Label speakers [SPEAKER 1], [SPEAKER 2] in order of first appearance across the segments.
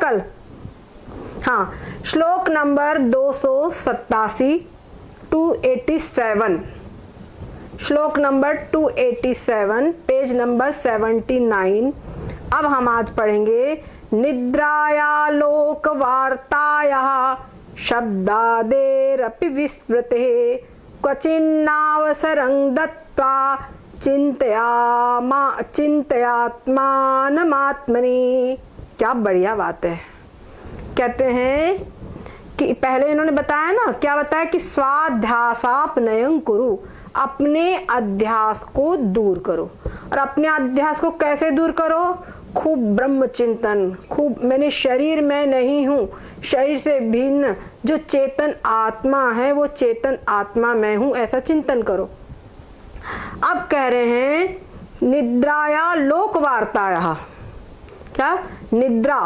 [SPEAKER 1] कल? हाँ, श्लोक नंबर 287, 287, श्लोक नंबर 287, पेज नंबर 79। अब हम आज पढ़ेंगे निद्राया लोक वार्तायाः शब्दादेरपि विस्मृते क्वचिन्नावसरं दत्त्वा चिंतयात्मानमात्मनि। क्या बढ़िया बात है। कहते हैं कि पहले इन्होंने बताया ना, क्या बताया कि स्वाध्यासापनयं कुरु, अपने अध्यास को दूर करो। और अपने अध्यास को कैसे दूर करो? खूब ब्रह्म चिंतन, खूब मैंने शरीर में नहीं हूँ, शरीर से भिन्न जो चेतन आत्मा है वो चेतन आत्मा मैं हूँ, ऐसा चिंतन करो। अब कह रहे हैं निद्राया लोक वार्ताया। क्या? निद्रा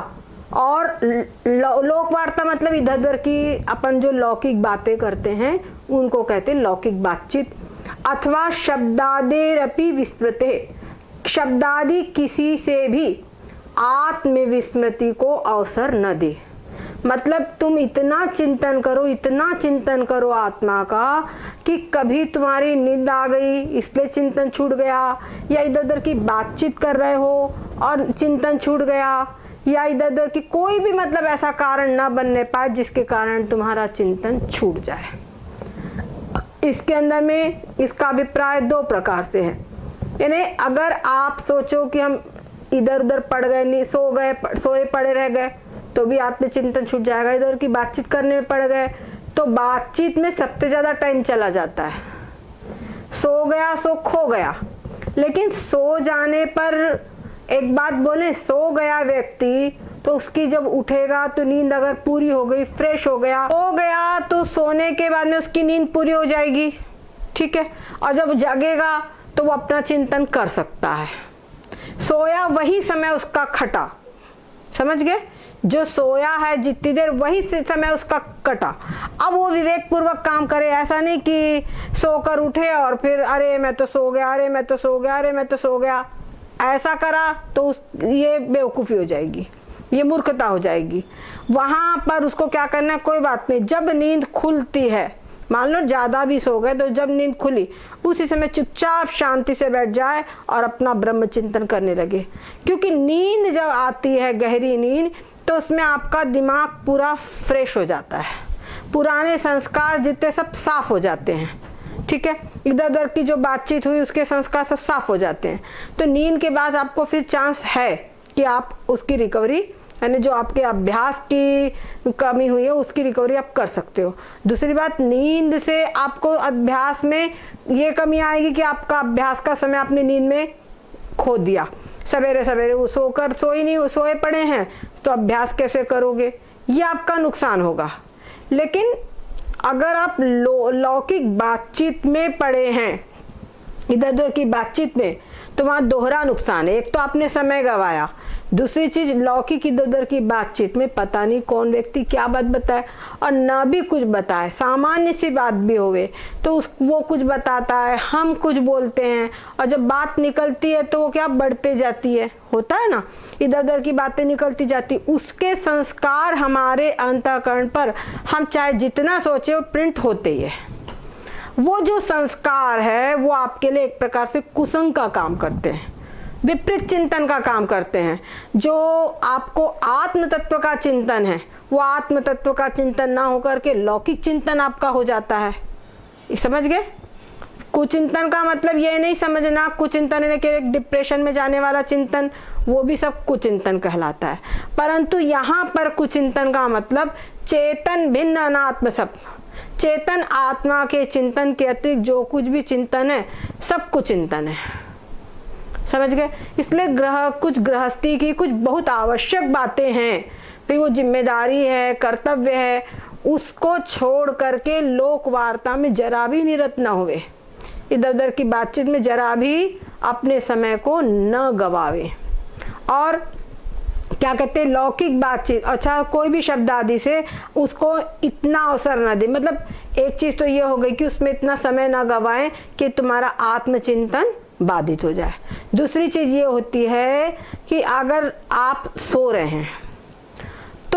[SPEAKER 1] और लोक वार्ता मतलब इधर उधर की अपन जो लौकिक बातें करते हैं उनको कहते हैं लौकिक बातचीत। अथवा शब्दादेरपि विस्मृते, शब्दादि किसी से भी आत्मविस्मृति को अवसर न दे। मतलब तुम इतना चिंतन करो आत्मा का कि कभी तुम्हारी नींद आ गई इसलिए चिंतन छूट गया, या इधर उधर की बातचीत कर रहे हो और चिंतन छूट गया, या इधर उधर की कोई भी मतलब ऐसा कारण ना बनने पाए जिसके कारण तुम्हारा चिंतन छूट जाए। इसके अंदर में इसका अभिप्राय दो प्रकार से है। यानी अगर आप सोचो कि हम इधर उधर पड़ गए, नहीं सोए पड़े रह गए तो भी आत्मचिंतन छूट जाएगा। इधर की बातचीत करने में पड़ गए तो बातचीत में सबसे ज्यादा टाइम चला जाता है। सो गया सो खो गया। लेकिन सो जाने पर एक बात बोले, सो गया व्यक्ति तो उसकी जब उठेगा तो नींद अगर पूरी हो गई, फ्रेश हो गया तो सोने के बाद में उसकी नींद पूरी हो जाएगी, ठीक है। और जब जगेगा तो वो अपना चिंतन कर सकता है। सोया वही समय उसका खटा, समझ गए? जो सोया है जितनी देर वही समय उसका कटा। अब वो विवेक पूर्वक काम करे, ऐसा नहीं कि सोकर उठे और फिर अरे मैं तो सो गया, ऐसा करा तो ये बेवकूफ़ी हो जाएगी, ये मूर्खता हो जाएगी। वहां पर उसको क्या करना है, कोई बात नहीं, जब नींद खुलती है, मान लो ज्यादा भी सो गए तो जब नींद खुली उसी समय चुपचाप शांति से बैठ जाए और अपना ब्रह्म चिंतन करने लगे। क्योंकि नींद जब आती है, गहरी नींद, तो उसमें आपका दिमाग पूरा फ्रेश हो जाता है, पुराने संस्कार जितने सब साफ हो जाते हैं, ठीक है। इधर उधर की जो बातचीत हुई उसके संस्कार सब साफ हो जाते हैं। तो नींद के बाद आपको फिर चांस है कि आप उसकी रिकवरी, यानी जो आपके अभ्यास की कमी हुई है उसकी रिकवरी आप कर सकते हो। दूसरी बात, नींद से आपको अभ्यास में ये कमी आएगी कि आपका अभ्यास का समय आपने नींद में खो दिया। सवेरे सोए पड़े हैं तो अभ्यास कैसे करोगे, ये आपका नुकसान होगा। लेकिन अगर आप लौकिक बातचीत में पड़े हैं, इधर उधर की बातचीत में, तो वहां दोहरा नुकसान है। एक तो आपने समय गवाया, दूसरी चीज लौकिक इधर उधर की बातचीत में पता नहीं कौन व्यक्ति क्या बात बताए, और ना भी कुछ बताए, सामान्य सी बात भी होवे तो वो कुछ बताता है, हम कुछ बोलते हैं, और जब बात निकलती है तो वो क्या बढ़ते जाती है, होता है ना, इधर उधर की बातें निकलती जाती, उसके संस्कार हमारे अंतःकरण पर हम चाहे जितना सोचे वो प्रिंट होते ही है। वो जो संस्कार है वो आपके लिए एक प्रकार से कुसंग का काम करते हैं, विपरीत चिंतन का काम करते हैं। जो आपको आत्म तत्व का चिंतन है वो आत्म तत्व का चिंतन ना होकर के लौकिक चिंतन आपका हो जाता है। समझ गए? कुचिंतन का मतलब ये नहीं समझना कुचिंतन ने कि एक डिप्रेशन में जाने वाला चिंतन, वो भी सब कुचिंतन कहलाता है। परंतु यहाँ पर कुचिंतन का मतलब चेतन भिन्न अनात्म सब, चेतन आत्मा के चिंतन के अतिरिक्त जो कुछ भी चिंतन है सब कुचिंतन है। समझ गए? इसलिए कुछ गृहस्थी की कुछ बहुत आवश्यक बातें हैं, फिर वो जिम्मेदारी है, कर्तव्य है, उसको छोड़ करके लोक वार्ता में जरा भी निरत न हुए, इधर उधर की बातचीत में जरा भी अपने समय को न गवावे। और क्या कहते हैं, लौकिक बातचीत, अच्छा कोई भी शब्द आदि से उसको इतना अवसर न दे। मतलब एक चीज तो ये हो गई कि उसमें इतना समय ना गवाएं कि तुम्हारा आत्मचिंतन बाधित हो जाए। दूसरी चीज ये होती है कि अगर आप सो रहे हैं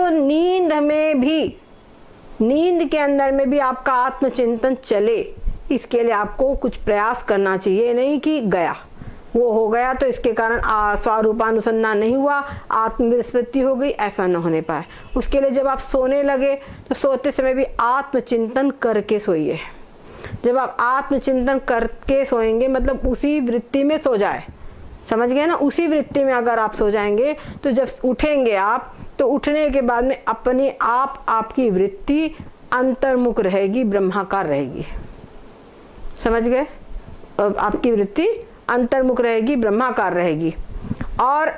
[SPEAKER 1] तो नींद में भी, नींद के अंदर में भी आपका आत्मचिंतन चले, इसके लिए आपको कुछ प्रयास करना चाहिए। नहीं कि गया वो हो गया तो इसके कारण स्वरूपानुसंधान नहीं हुआ, आत्मविस्मृति हो गई, ऐसा न होने पाए। उसके लिए जब आप सोने लगे तो सोते समय भी आत्मचिंतन करके सोइए। जब आप आत्मचिंतन करके सोएंगे मतलब उसी वृत्ति में सो जाए, समझ गए ना, उसी वृत्ति में अगर आप सो जाएंगे तो जब उठेंगे आप तो उठने के बाद में अपने आप आपकी वृत्ति अंतर्मुख रहेगी, ब्रह्माकार रहेगी। समझ गए? आपकी वृत्ति अंतर्मुख रहेगी, ब्रह्माकार रहेगी। और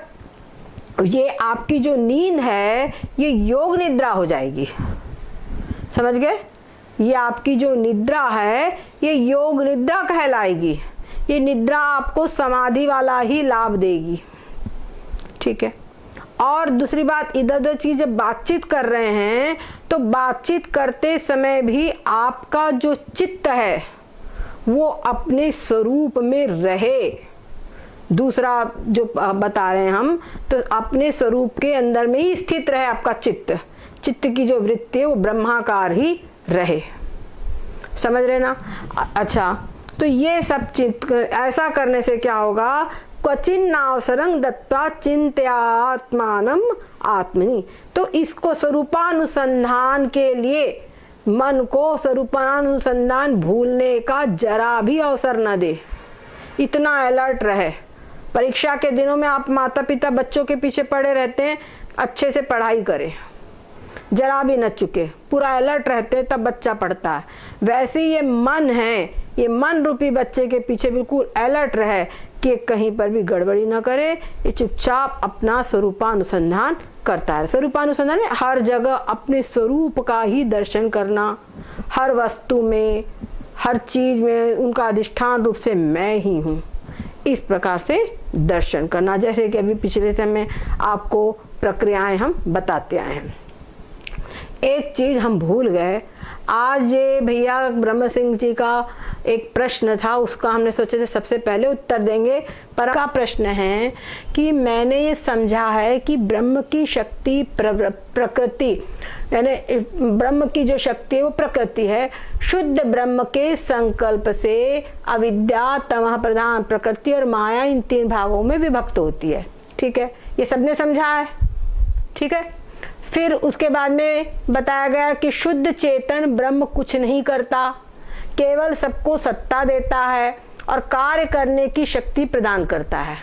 [SPEAKER 1] ये आपकी जो नींद है ये योग निद्रा हो जाएगी। समझ गए? ये आपकी जो निद्रा है ये योग निद्रा कहलाएगी। ये निद्रा आपको समाधि वाला ही लाभ देगी। ठीक है। और दूसरी बात, इधर उधर चीज जब बातचीत कर रहे हैं तो बातचीत करते समय भी आपका जो चित्त है वो अपने स्वरूप में रहे। दूसरा जो बता रहे हैं हम, तो अपने स्वरूप के अंदर में ही स्थित रहे आपका चित्त। चित्त की जो वृत्ति है वो ब्रह्माकार ही रहे। समझ रहे ना? अच्छा, तो ये सब चित्त ऐसा करने से क्या होगा? क्वचिन्नावसरं दत्त्वा चिंत्यात्मानं आत्मनि। तो इसको स्वरूपानुसंधान के लिए मन को स्वरूपानुसंधान भूलने का जरा भी अवसर न दे, इतना अलर्ट रहे। परीक्षा के दिनों में आप माता पिता बच्चों के पीछे पड़े रहते हैं, अच्छे से पढ़ाई करें, जरा भी न चुके, पूरा अलर्ट रहते हैं, तब बच्चा पढ़ता है। वैसे ये मन है, ये मन रूपी बच्चे के पीछे बिल्कुल अलर्ट रहे कि कहीं पर भी गड़बड़ी ना करे। ये चुपचाप अपना स्वरूपानुसंधान करता है। स्वरूपानुसंधान में हर जगह अपने स्वरूप का ही दर्शन करना, हर वस्तु में, हर चीज में उनका अधिष्ठान रूप से मैं ही हूँ, इस प्रकार से दर्शन करना। जैसे कि अभी पिछले समय आपको प्रक्रियाएं हम बताते आए हैं। एक चीज हम भूल गए, आज ये भैया ब्रह्म सिंह जी का एक प्रश्न था, उसका हमने सोचे थे सबसे पहले उत्तर देंगे। पर का प्रश्न है कि मैंने ये समझा है कि ब्रह्म की शक्ति प्रकृति, यानी ब्रह्म की जो शक्ति है वो प्रकृति है। शुद्ध ब्रह्म के संकल्प से अविद्या, तमः प्रधान प्रकृति और माया इन तीन भागों में विभक्त होती है। ठीक है, ये सबने समझा है। ठीक है। फिर उसके बाद में बताया गया कि शुद्ध चेतन ब्रह्म कुछ नहीं करता, केवल सबको सत्ता देता है और कार्य करने की शक्ति प्रदान करता है,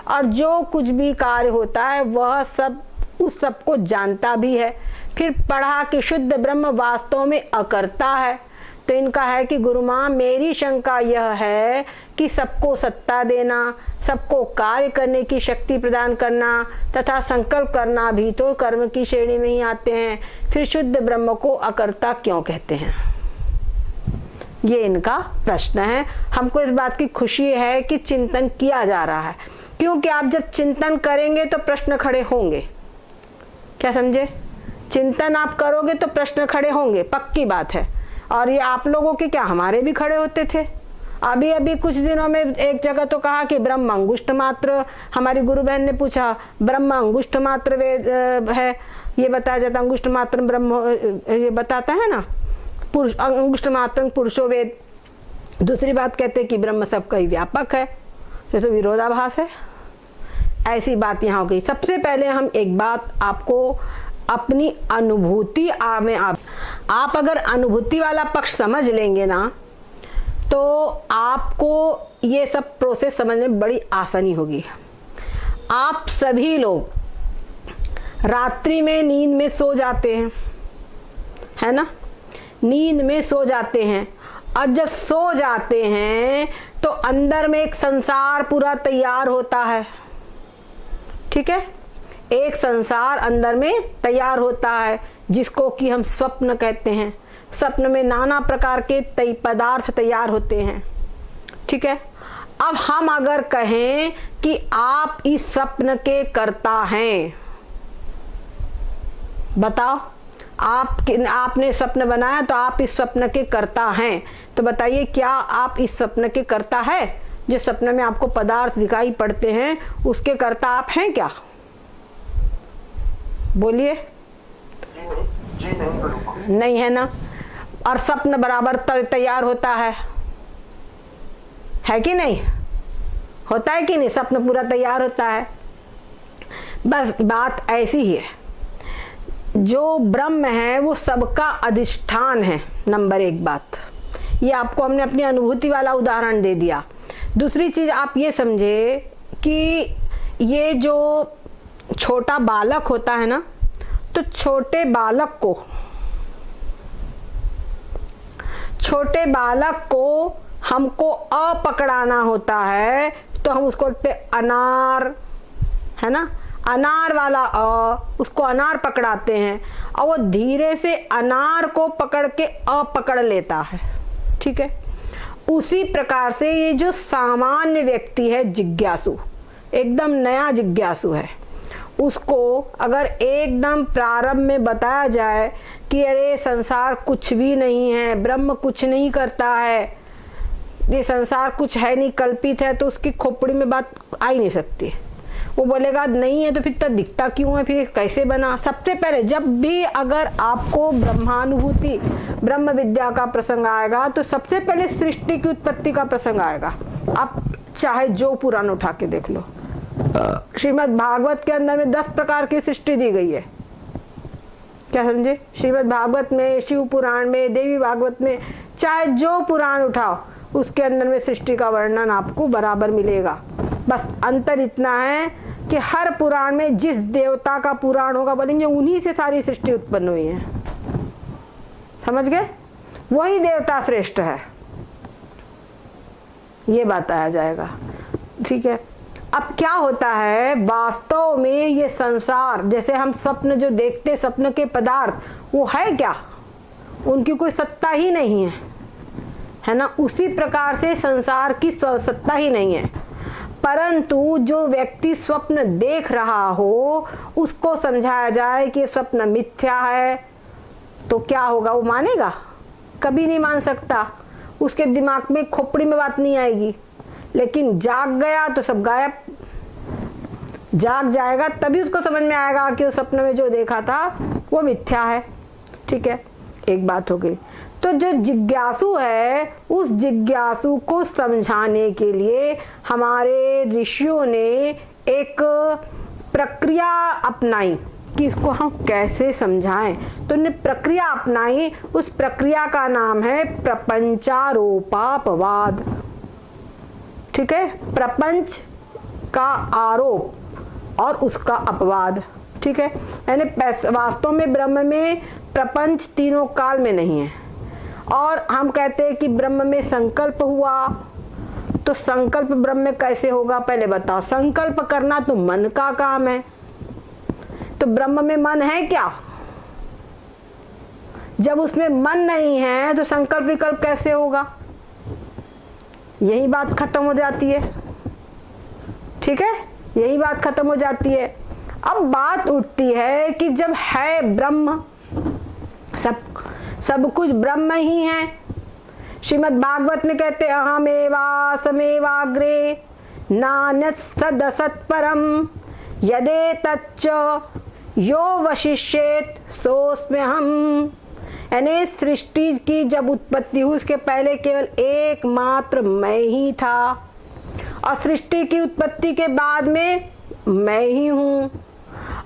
[SPEAKER 1] और जो कुछ भी कार्य होता है वह सब उस सबको जानता भी है। फिर पढ़ा कि शुद्ध ब्रह्म वास्तव में अकर्ता है। तो इनका है कि गुरु माँ, मेरी शंका यह है कि सबको सत्ता देना, सबको कार्य करने की शक्ति प्रदान करना तथा संकल्प करना भी तो कर्म की श्रेणी में ही आते हैं। फिर शुद्ध ब्रह्म को अकर्ता क्यों कहते हैं? ये इनका प्रश्न है। हमको इस बात की खुशी है कि चिंतन किया जा रहा है, क्योंकि आप जब चिंतन करेंगे तो प्रश्न खड़े होंगे। क्या समझे? चिंतन आप करोगे तो प्रश्न खड़े होंगे, पक्की बात है। और ये आप लोगों के क्या, हमारे भी खड़े होते थे। अभी अभी कुछ दिनों में एक जगह तो कहा कि ब्रह्म अंगुष्ठ मात्र, हमारी गुरु बहन ने पूछा ब्रह्म अंगुष्ठ मात्र वेद है, ये बताया जाता अंगुष्ठ मात्र ब्रह्म, ये बताता है ना, पुरुष अंगुष्ठ मात्र पुरुषो वेद। दूसरी बात कहते कि ब्रह्म सबका ही व्यापक है, ये तो विरोधाभास है। ऐसी बात यहाँ हो गई। सबसे पहले हम एक बात आपको अपनी अनुभूति में आप अगर अनुभूति वाला पक्ष समझ लेंगे ना तो आपको ये सब प्रोसेस समझने में बड़ी आसानी होगी। आप सभी लोग रात्रि में नींद में सो जाते हैं, है ना? नींद में सो जाते हैं। अब जब सो जाते हैं तो अंदर में एक संसार पूरा तैयार होता है। ठीक है, एक संसार अंदर में तैयार होता है जिसको कि हम स्वप्न कहते हैं। स्वप्न में नाना प्रकार के पदार्थ तैयार होते हैं। ठीक है, अब हम अगर कहें कि आप इस स्वप्न के कर्ता हैं, बताओ, आपने स्वप्न बनाया तो आप इस स्वप्न के कर्ता हैं, तो बताइए क्या आप इस स्वप्न के कर्ता है? जो स्वप्न में आपको पदार्थ दिखाई पड़ते हैं उसके कर्ता आप हैं क्या? बोलिए।
[SPEAKER 2] जी नहीं बिल्कुल
[SPEAKER 1] नहीं है ना। और स्वप्न बराबर तैयार होता है कि नहीं? होता है कि नहीं? स्वप्न पूरा तैयार होता है। बस बात ऐसी ही है, जो ब्रह्म है वो सबका अधिष्ठान है। नंबर एक बात, ये आपको हमने अपनी अनुभूति वाला उदाहरण दे दिया। दूसरी चीज आप ये समझे कि ये जो छोटा बालक होता है ना, तो छोटे बालक को हमको पकड़ाना होता है, तो हम उसको बोलते अनार, है ना, अनार वाला उसको अनार पकड़ाते हैं और वो धीरे से अनार को पकड़ के पकड़ लेता है। ठीक है, उसी प्रकार से ये जो सामान्य व्यक्ति है, जिज्ञासु, एकदम नया जिज्ञासु है, उसको अगर एकदम प्रारंभ में बताया जाए कि अरे संसार कुछ भी नहीं है, ब्रह्म कुछ नहीं करता है, ये संसार कुछ है नहीं, कल्पित है, तो उसकी खोपड़ी में बात आ ही नहीं सकती। वो बोलेगा नहीं है तो फिर तो दिखता क्यों है, फिर कैसे बना। सबसे पहले जब भी अगर आपको ब्रह्मानुभूति, ब्रह्म विद्या का प्रसंग आएगा, तो सबसे पहले सृष्टि की उत्पत्ति का प्रसंग आएगा। आप चाहे जो पुराण उठा के देख लो, श्रीमद् भागवत के अंदर में 10 प्रकार की सृष्टि दी गई है। क्या समझे? श्रीमद् भागवत में, शिव पुराण में, देवी भागवत में, चाहे जो पुराण उठाओ उसके अंदर में सृष्टि का वर्णन आपको बराबर मिलेगा। बस अंतर इतना है कि हर पुराण में जिस देवता का पुराण होगा बोलेंगे उन्हीं से सारी सृष्टि उत्पन्न हुई है। समझ गए? वही देवता श्रेष्ठ है, ये बताया जाएगा। ठीक है, अब क्या होता है वास्तव में, ये संसार जैसे हम स्वप्न जो देखते, स्वप्न के पदार्थ, वो है क्या? उनकी कोई सत्ता ही नहीं है ना। उसी प्रकार से संसार की सत्ता ही नहीं है, परंतु जो व्यक्ति स्वप्न देख रहा हो उसको समझाया जाए कि स्वप्न मिथ्या है, तो क्या होगा? वो मानेगा? कभी नहीं मान सकता। उसके दिमाग में, खोपड़ी में बात नहीं आएगी। लेकिन जाग गया तो सब गायब। जाग जाएगा तभी उसको समझ में आएगा कि उस स्वप्न में जो देखा था वो मिथ्या है। ठीक है, एक बात हो गई। तो जो जिज्ञासु है, उस जिज्ञासु को समझाने के लिए हमारे ऋषियों ने एक प्रक्रिया अपनाई कि इसको हम कैसे समझाएं। तो उन्हें प्रक्रिया अपनाई, उस प्रक्रिया का नाम है प्रपंचारोपापवाद। ठीक है, प्रपंच का आरोप और उसका अपवाद। ठीक है, यानी वास्तव में ब्रह्म में प्रपंच तीनों काल में नहीं है। और हम कहते हैं कि ब्रह्म में संकल्प हुआ, तो संकल्प ब्रह्म में कैसे होगा? पहले बताओ। संकल्प करना तो मन का काम है, तो ब्रह्म में मन है क्या? जब उसमें मन नहीं है तो संकल्प विकल्प कैसे होगा? यही बात खत्म हो जाती है। ठीक है, यही बात खत्म हो जाती है। अब बात उठती है कि जब है ब्रह्म, सब कुछ ब्रह्म ही है। श्रीमद् भागवत में कहते अहमेवा समेवाग्रे नान्यत् सदसत्परम यदे तच्च यो वशिष्येत सोऽस्म्यहम्। यानी सृष्टि की जब उत्पत्ति हुई उसके पहले केवल एकमात्र मैं ही था, और सृष्टि की उत्पत्ति के बाद में मैं ही हूँ,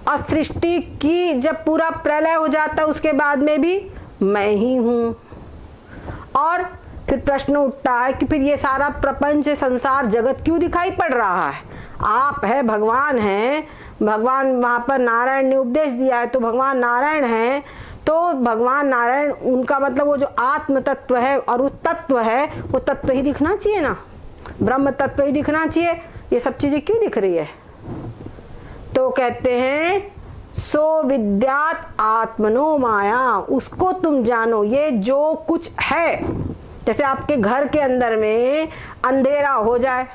[SPEAKER 1] और सृष्टि की जब पूरा प्रलय हो जाता उसके बाद में भी मैं ही हूँ। और फिर प्रश्न उठता है कि फिर ये सारा प्रपंच, संसार, जगत क्यों दिखाई पड़ रहा है? आप है, भगवान है, भगवान वहाँ पर नारायण ने उपदेश दिया है, तो भगवान नारायण है, तो भगवान नारायण, उनका मतलब वो जो आत्म तत्व है और उस तत्व है, वो तत्व ही दिखना चाहिए ना, ब्रह्म तत्व ही दिखना चाहिए। ये सब चीजें क्यों दिख रही है? तो कहते हैं सो विद्यात आत्मनो माया, उसको तुम जानो। ये जो कुछ है, जैसे आपके घर के अंदर में अंधेरा हो जाए,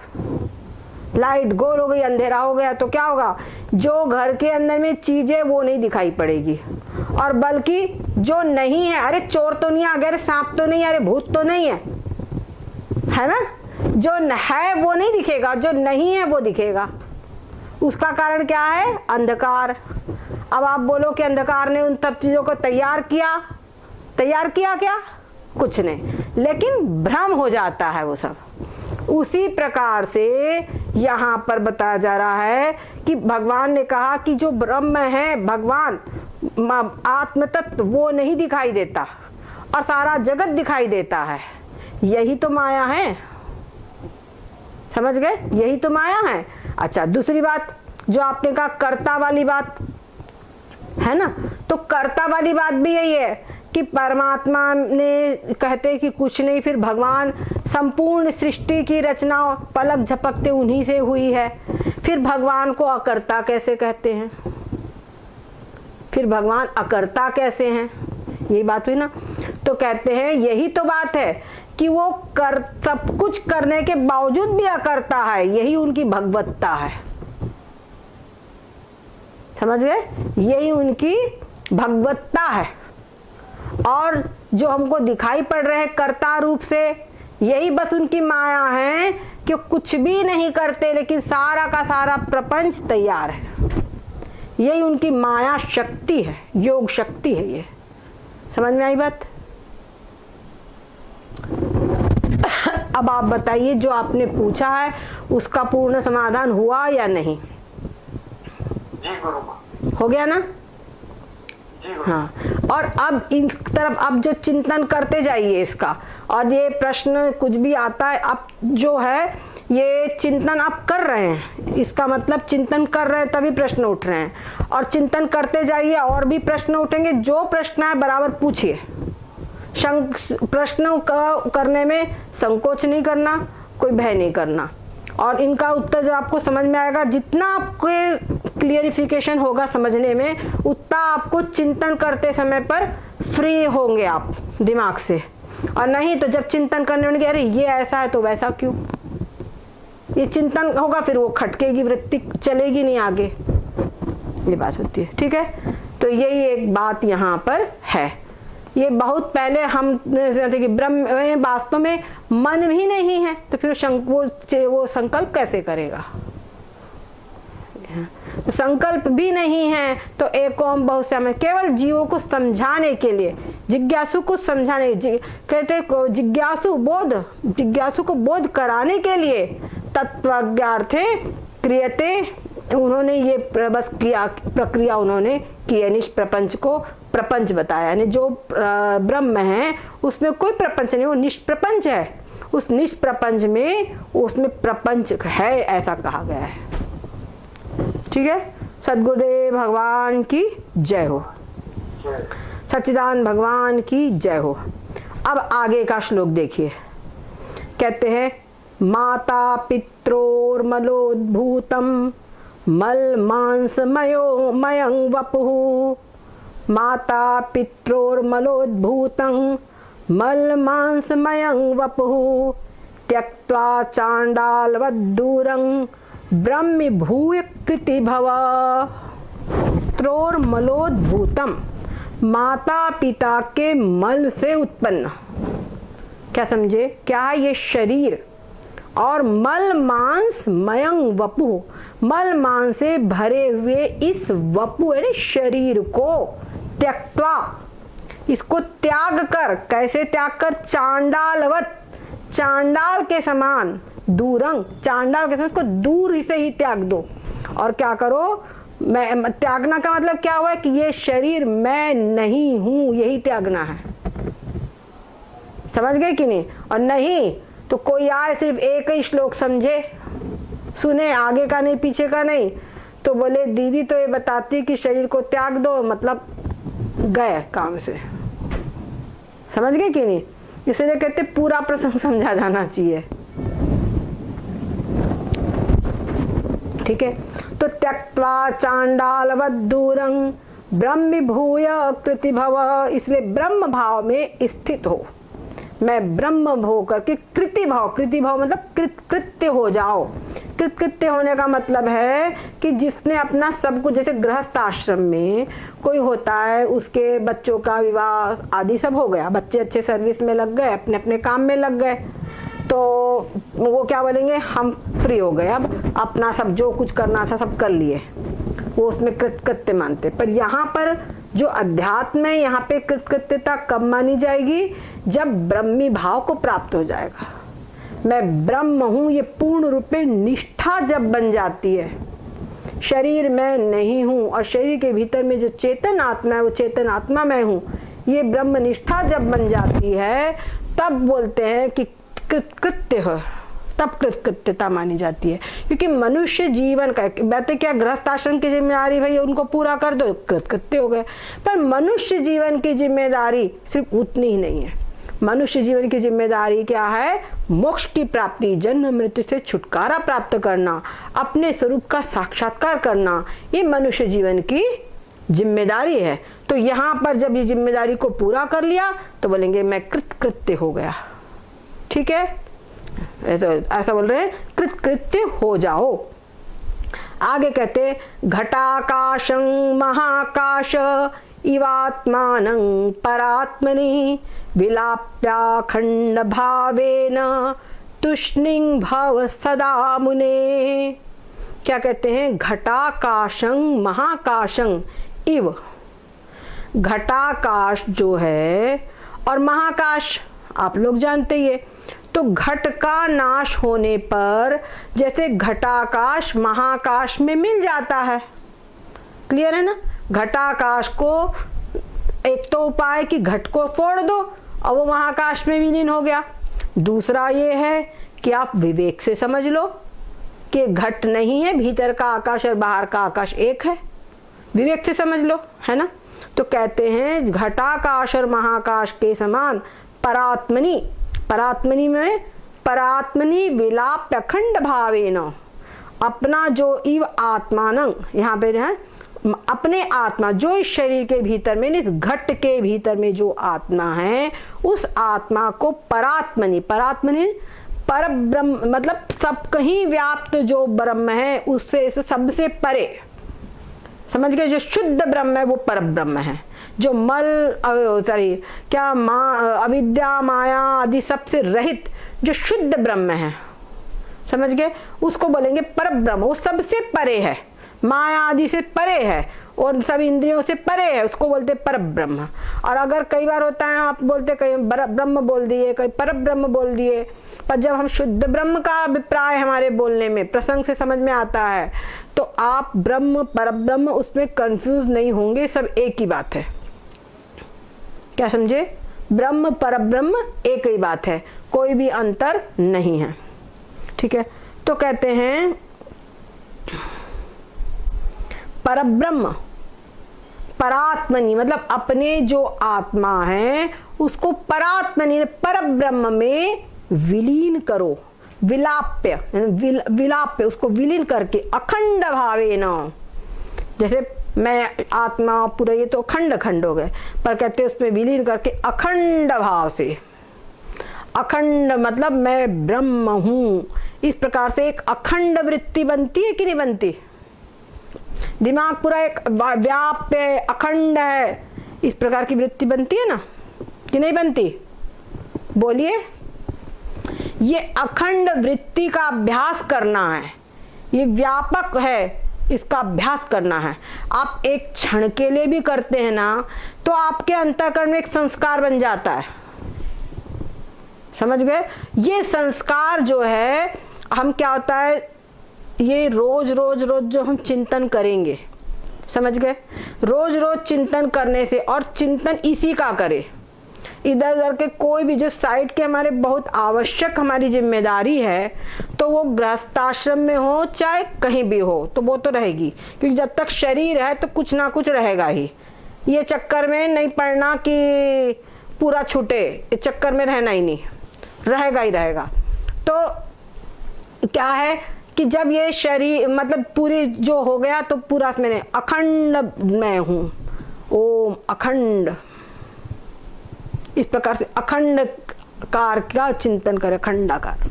[SPEAKER 1] लाइट गोल हो गई, अंधेरा हो गया, तो क्या होगा? जो घर के अंदर में चीजें वो नहीं दिखाई पड़ेगी, और बल्कि जो नहीं है, अरे चोर तो नहीं आ गया, अरे सांप तो नहीं है, अरे भूत तो नहीं है ना, जो है वो नहीं दिखेगा, जो नहीं है वो दिखेगा। उसका कारण क्या है? अंधकार। अब आप बोलो कि अंधकार ने उन सब चीजों को तैयार किया क्या? कुछ नहीं, लेकिन भ्रम हो जाता है वो सब। उसी प्रकार से यहाँ पर बताया जा रहा है कि भगवान ने कहा कि जो ब्रह्म है, भगवान आत्म तत्व, वो नहीं दिखाई देता और सारा जगत दिखाई देता है। यही तो माया है, समझ गए? यही तो माया है। अच्छा, दूसरी बात जो आपने कहा कर्ता वाली बात है ना, तो कर्ता वाली बात भी यही है कि परमात्मा ने कहते कि कुछ नहीं, फिर भगवान संपूर्ण सृष्टि की रचना पलक झपकते उन्हीं से हुई है, फिर भगवान को अकर्ता कैसे कहते हैं? फिर भगवान अकर्ता कैसे हैं? यही बात हुई ना। तो कहते हैं यही तो बात है कि वो सब कुछ करने के बावजूद भी अकर्ता है, यही उनकी भगवत्ता है। समझ गए? यही उनकी भगवत्ता है। और जो हमको दिखाई पड़ रहे हैं कर्ता रूप से, यही बस उनकी माया है कि कुछ भी नहीं करते लेकिन सारा का सारा प्रपंच तैयार है। यही उनकी माया शक्ति है, योग शक्ति है। ये समझ में आई बात? अब आप बताइए, जो आपने पूछा है उसका पूर्ण समाधान हुआ या नहीं? हो गया ना? हाँ। और अब इन तरफ अब जो चिंतन करते जाइए इसका, और ये प्रश्न कुछ भी आता है, अब जो है ये चिंतन आप कर रहे हैं, इसका मतलब चिंतन कर रहे हैं तभी प्रश्न उठ रहे हैं, और चिंतन करते जाइए और भी प्रश्न उठेंगे। जो प्रश्न है बराबर पूछिए, प्रश्नों का करने में संकोच नहीं करना, कोई भय नहीं करना, और इनका उत्तर जब आपको समझ में आएगा, जितना आपके क्लियरिफिकेशन होगा समझने में, उतना आपको चिंतन करते समय पर फ्री होंगे आप दिमाग से। और नहीं तो जब चिंतन करने में अरे ये ऐसा है तो वैसा क्यों, ये चिंतन होगा, फिर वो खटकेगी वृत्ति, चलेगी नहीं आगे, ये बात होती है। ठीक है, तो यही एक बात यहाँ पर है। ये बहुत पहले हम जानते कि ब्रह्म वास्तव में मन भी नहीं है, तो फिर वो संकल्प कैसे करेगा? तो संकल्प भी नहीं है, तो एक ओम बहुश्याम में केवल जीवों को समझाने के लिए, जिज्ञासु को समझाने, कहते जिज्ञासु को बोध कराने के लिए तत्वज्ञार्थे क्रियते, उन्होंने ये बस प्रक्रिया उन्होंने की है। निष्प्रपंच को प्रपंच बताया, यानी जो ब्रह्म है उसमें कोई प्रपंच नहीं, वो निष्प्रपंच है। उस निष्प्रपंच में उसमें प्रपंच है, ऐसा कहा गया है। ठीक है, सद्गुरुदेव भगवान की जय हो, सच्चिदानंद भगवान की जय हो। अब आगे का श्लोक देखिए, कहते हैं माता पित्रोर्मलोद्भूतम मल मांस मयं वपुः, माता पित्रोर्मलोद्भूतं मल मांस मयं वपुः, त्यक्त्वा चांडालवद्दूरं ब्रह्म भूय कृति भव। त्रोर्मलोद्भूतम, माता पिता के मल से उत्पन्न, क्या समझे? क्या है ये? शरीर। और मल मांस मयं वपु, मल मांस से भरे हुए इस वपु यानी शरीर को त्यक्त्वा, इसको त्याग कर, कैसे त्याग कर? चांडालवत, चांडाल के समान, दूरंग, चांडाल के समान, इसको दूर से ही त्याग दो। और क्या करो? मैं, त्यागना का मतलब क्या हुआ कि ये शरीर मैं नहीं हूं, यही त्यागना है। समझ गए कि नहीं? और नहीं तो कोई आए सिर्फ एक ही श्लोक समझे, सुने, आगे का नहीं पीछे का नहीं, तो बोले दीदी तो ये बताती कि शरीर को त्याग दो, मतलब गए काम से। समझ गए कि नहीं? इसलिए कहते पूरा प्रसंग समझा जाना चाहिए। ठीक है, तो त्यक्त्वा चांडालवद्दूरं ब्रह्म भूय कृति भव, इसलिए ब्रह्म भाव में स्थित हो, मैं ब्रह्म भो करके कृति भाव, कृति भाव मतलब कृत्य हो जाओ। कृत्य होने का मतलब है कि जिसने अपना सब कुछ, जैसे गृहस्थ आश्रम में कोई होता है, उसके बच्चों का विवाह आदि सब हो गया, बच्चे अच्छे सर्विस में लग गए, अपने अपने काम में लग गए, तो वो क्या बोलेंगे? हम फ्री हो गए, अब अपना सब जो कुछ करना था सब कर लिए। वो उसमें कृतकृत्य मानते। पर यहाँ पर जो अध्यात्म है, यहाँ पे कृतकृत्यता कब मानी जाएगी? जब ब्रह्मी भाव को प्राप्त हो जाएगा। मैं ब्रह्म हूँ, ये पूर्ण रूप में निष्ठा जब बन जाती है, शरीर मैं नहीं हूँ और शरीर के भीतर में जो चेतन आत्मा है वो चेतन आत्मा मैं हूँ, ये ब्रह्म निष्ठा जब बन जाती है तब बोलते हैं कि कृत्य है, तब कृतकृत्यता मानी जाती है। क्योंकि मनुष्य जीवन का कहते क्या, गृहस्थ आश्रम की जिम्मेदारी भाई उनको पूरा कर दो, कृतकृत्य हो गए। पर मनुष्य जीवन की जिम्मेदारी सिर्फ उतनी ही नहीं है। मनुष्य जीवन की जिम्मेदारी क्या है? मोक्ष की प्राप्ति, जन्म मृत्यु से छुटकारा प्राप्त करना, अपने स्वरूप का साक्षात्कार करना, ये मनुष्य जीवन की जिम्मेदारी है। तो यहाँ पर जब ये जिम्मेदारी को पूरा कर लिया तो बोलेंगे मैं कृतकृत्य हो गया। ठीक है, ऐसा बोल रहे हैं, कृतकृत्य हो जाओ। आगे कहते घटाकाशं महाकाश इवात्मानं परात्मनि विलाप्याखंड भावेन तुष्णिं भव सदा मुने। क्या कहते हैं? घटाकाशं महाकाशं इव, घटाकाश जो है और महाकाश आप लोग जानते ही है। तो घट का नाश होने पर जैसे घटाकाश महाकाश में मिल जाता है, क्लियर है ना? घटाकाश को एक तो उपाय कि घट को फोड़ दो और वो महाकाश में विलीन हो गया। दूसरा ये है कि आप विवेक से समझ लो कि घट नहीं है, भीतर का आकाश और बाहर का आकाश एक है, विवेक से समझ लो, है ना? तो कहते हैं घटाकाश और महाकाश के समान परात्मनि, परात्मनि में परात्मनि विलाप्य अखंड भावेन, अपना जो इव आत्मानं, यहाँ पे है अपने आत्मा जो इस शरीर के भीतर में, इस घट के भीतर में जो आत्मा है, उस आत्मा को परात्मनि, परात्मनि पर ब्रह्म मतलब सब कहीं व्याप्त जो ब्रह्म है उससे सबसे परे, समझ गए? जो शुद्ध ब्रह्म है वो पर ब्रह्म है, जो अविद्या माया आदि सबसे रहित जो शुद्ध ब्रह्म है, समझ गए? उसको बोलेंगे पर ब्रह्म। वो सबसे परे है, माया आदि से परे है और सब इंद्रियों से परे है, उसको बोलते पर ब्रह्म। और अगर कई बार होता है आप बोलते कहीं ब्रह्म बोल दिए, कहीं पर ब्रह्म बोल दिए, पर जब हम शुद्ध ब्रह्म का अभिप्राय हमारे बोलने में प्रसंग से समझ में आता है तो आप ब्रह्म पर ब्रह्म उसमें कंफ्यूज नहीं होंगे, सब एक ही बात है। क्या समझे? ब्रह्म पर ब्रह्म एक ही बात है, कोई भी अंतर नहीं है। ठीक है, तो कहते हैं परब्रह्म परात्मनि मतलब अपने जो आत्मा है उसको परात्मनि परब्रह्म में विलीन करो, विलाप्य विलाप्य उसको विलीन करके अखंड भावेन। जैसे मैं आत्मा पूरा, ये तो खंड खंड हो गए, पर कहते हैं उसमें विलीन करके अखंड भाव से, अखंड मतलब मैं ब्रह्म हूं, इस प्रकार से एक अखंड वृत्ति बनती है कि नहीं बनती? दिमाग पूरा एक व्याप्य अखंड है, इस प्रकार की वृत्ति बनती है ना कि नहीं बनती? बोलिए। ये अखंड वृत्ति का अभ्यास करना है, ये व्यापक है, इसका अभ्यास करना है। आप एक क्षण के लिए भी करते हैं ना तो आपके अंतःकरण में एक संस्कार बन जाता है, समझ गए? ये संस्कार जो है हम क्या होता है, ये रोज रोज रोज जो हम चिंतन करेंगे, समझ गए? रोज रोज चिंतन करने से, और चिंतन इसी का करे, इधर उधर के कोई भी जो साइड के हमारे बहुत आवश्यक हमारी जिम्मेदारी है, तो वो गृहस्थाश्रम में हो चाहे कहीं भी हो तो वो तो रहेगी, क्योंकि जब तक शरीर है तो कुछ ना कुछ रहेगा ही। ये चक्कर में नहीं पड़ना कि पूरा छूटे, इस चक्कर में रहना ही नहीं, रहेगा ही रहेगा। तो क्या है कि जब ये शरीर मतलब पूरी जो हो गया तो पूरा मैंने अखंड मैं हूं, ओम अखंड, इस प्रकार से अखंड कार का चिंतन करे, अखंडाकार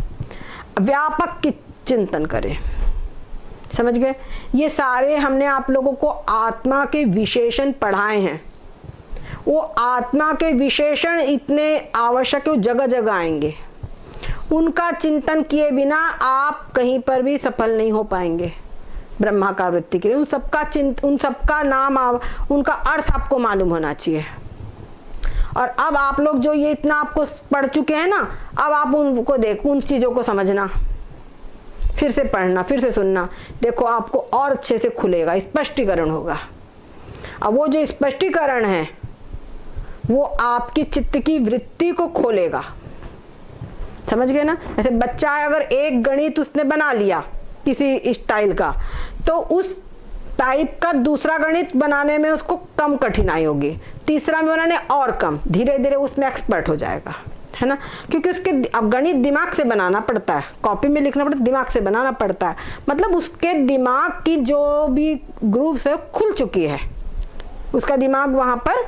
[SPEAKER 1] व्यापक की चिंतन करे, समझ गए? ये सारे हमने आप लोगों को आत्मा के विशेषण पढ़ाए हैं, वो आत्मा के विशेषण इतने आवश्यक है, जगह जगह आएंगे, उनका चिंतन किए बिना आप कहीं पर भी सफल नहीं हो पाएंगे। ब्रह्माकार वृत्ति के लिए। उन सबका नाम, उनका अर्थ आपको मालूम होना चाहिए। और अब आप लोग जो ये इतना आपको पढ़ चुके हैं ना, अब आप उनको देखो, उन चीजों को समझना, फिर से पढ़ना, फिर से सुनना, देखो आपको और अच्छे से खुलेगा, स्पष्टीकरण होगा। अब वो जो स्पष्टीकरण है वो आपकी चित्त की वृत्ति को खोलेगा। समझ गए ना? जैसे बच्चा अगर एक गणित उसने बना लिया किसी स्टाइल का, तो उस टाइप का दूसरा गणित बनाने में उसको कम कठिनाई होगी, तीसरा में बनाने और कम, धीरे धीरे उसमें एक्सपर्ट हो जाएगा, है ना? क्योंकि उसके अब गणित दिमाग से बनाना पड़ता है, कॉपी में लिखना पड़ता है, दिमाग से बनाना पड़ता है। मतलब उसके दिमाग की जो भी ग्रूव्स है खुल चुकी है, उसका दिमाग वहां पर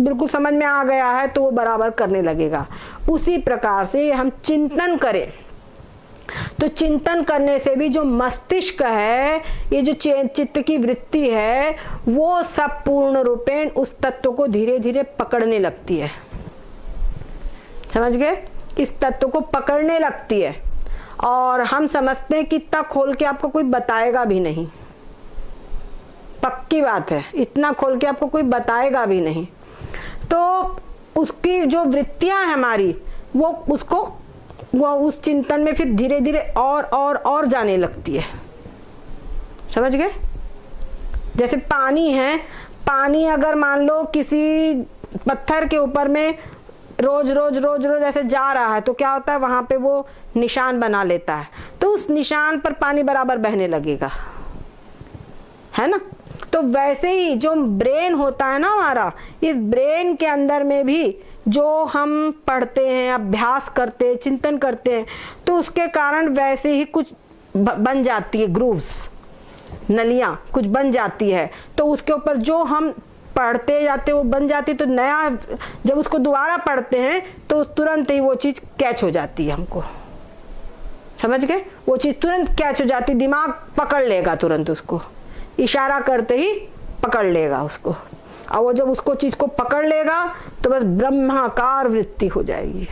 [SPEAKER 1] बिल्कुल समझ में आ गया है, तो वो बराबर करने लगेगा। उसी प्रकार से हम चिंतन करें, तो चिंतन करने से भी जो मस्तिष्क है, ये जो चित्त की वृत्ति है, वो सब पूर्ण रूपेण उस तत्व को धीरे धीरे पकड़ने लगती है। समझ गए? इस तत्व को पकड़ने लगती है। और हम समझते हैं कि इतना खोल के आपको कोई बताएगा भी नहीं, पक्की बात है, इतना खोल के आपको कोई बताएगा भी नहीं। तो उसकी जो वृत्तियां है हमारी, वो उस चिंतन में फिर धीरे धीरे और जाने लगती है। समझ गए? जैसे पानी है, पानी अगर मान लो किसी पत्थर के ऊपर में रोज रोज ऐसे जा रहा है, तो क्या होता है, वहां पे वो निशान बना लेता है, तो उस निशान पर पानी बराबर बहने लगेगा, है ना? तो वैसे ही जो ब्रेन होता है ना हमारा, इस ब्रेन के अंदर में भी जो हम पढ़ते हैं, अभ्यास करते हैं, चिंतन करते हैं, तो उसके कारण वैसे ही कुछ बन जाती है, ग्रूव्स, नलियां कुछ बन जाती है, तो उसके ऊपर जो हम पढ़ते जाते वो बन जाती। तो नया जब उसको दोबारा पढ़ते हैं तो तुरंत ही वो चीज कैच हो जाती है हमको। समझ गए? वो चीज तुरंत कैच हो जाती, दिमाग पकड़ लेगा तुरंत, उसको इशारा करते ही पकड़ लेगा उसको। और वो जब उसको चीज को पकड़ लेगा तो बस ब्रह्माकार वृत्ति हो जाएगी।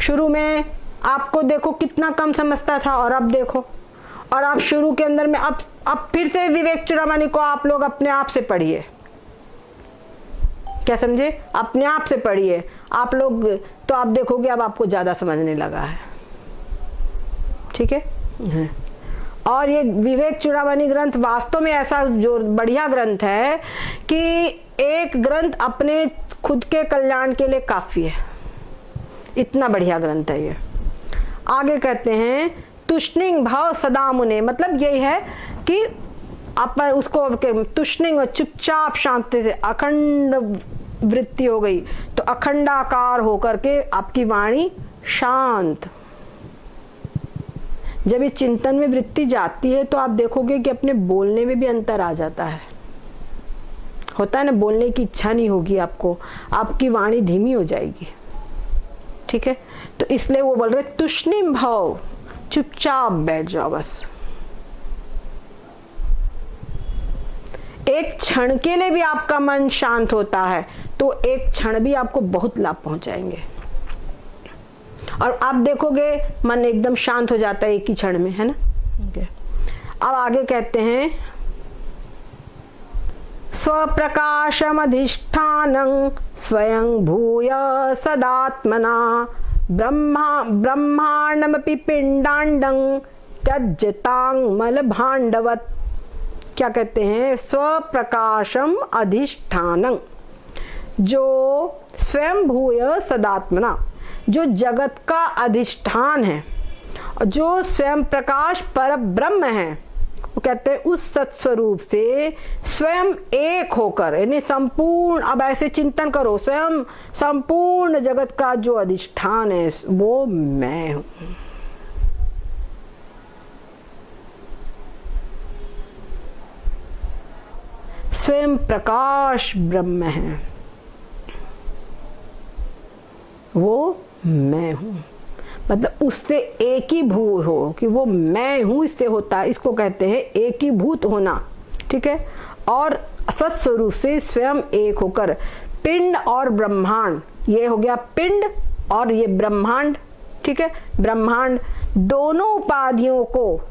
[SPEAKER 1] शुरू में आपको देखो कितना कम समझता था, और अब देखो, और आप शुरू के अंदर में अब फिर से विवेक चूड़ामणि को आप लोग अपने आप से पढ़िए। क्या समझे? अपने आप से पढ़िए आप लोग, तो आप देखोगे अब आपको ज्यादा समझने लगा है। ठीक है? और ये विवेक चूड़ामणि ग्रंथ वास्तव में ऐसा जो बढ़िया ग्रंथ है कि एक ग्रंथ अपने खुद के कल्याण के लिए काफी है, इतना बढ़िया ग्रंथ है ये। आगे कहते हैं तुष्णिंग भाव सदा मुने, मतलब यही है कि आप उसको तुष्णिंग, चुपचाप शांति से अखंड वृत्ति हो गई, तो अखंडाकार होकर के आपकी वाणी शांत। जब ये चिंतन में वृत्ति जाती है तो आप देखोगे कि अपने बोलने में भी अंतर आ जाता है। होता है ना, बोलने की इच्छा नहीं होगी आपको, आपकी वाणी धीमी हो जाएगी। ठीक है? तो इसलिए वो बोल रहे तुष्णिम भाव, चुपचाप बैठ जाओ बस। एक क्षण के लिए भी आपका मन शांत होता है तो एक क्षण भी आपको बहुत लाभ पहुंचाएंगे। और आप देखोगे मन एकदम शांत हो जाता है एक ही क्षण में, है ना? अब आगे कहते हैं स्वप्रकाशमधिष्ठानं स्वयं भूय सदात्मना ब्रह्मांडमपि पिंडांडं त्यज्यतां मलभांडवत्। क्या कहते हैं? स्वप्रकाशम अधिष्ठानं, जो स्वयं भूय सदात्मना, जो जगत का अधिष्ठान है और जो स्वयं प्रकाश पर ब्रह्म है, वो कहते हैं उस सत्स्वरूप से स्वयं एक होकर, यानी संपूर्ण, अब ऐसे चिंतन करो, स्वयं संपूर्ण जगत का जो अधिष्ठान है वो मैं हूं। स्वयं प्रकाश ब्रह्म है, वो मैं हूं, मतलब उससे एक ही भू हो, कि वो मैं हूं इससे होता है, इसको कहते हैं एक ही भूत होना। ठीक है? और सत्स्वरूप से स्वयं एक होकर पिंड और ब्रह्मांड, ये हो गया पिंड और ये ब्रह्मांड, ठीक है। ब्रह्मांड दोनों उपाधियों को,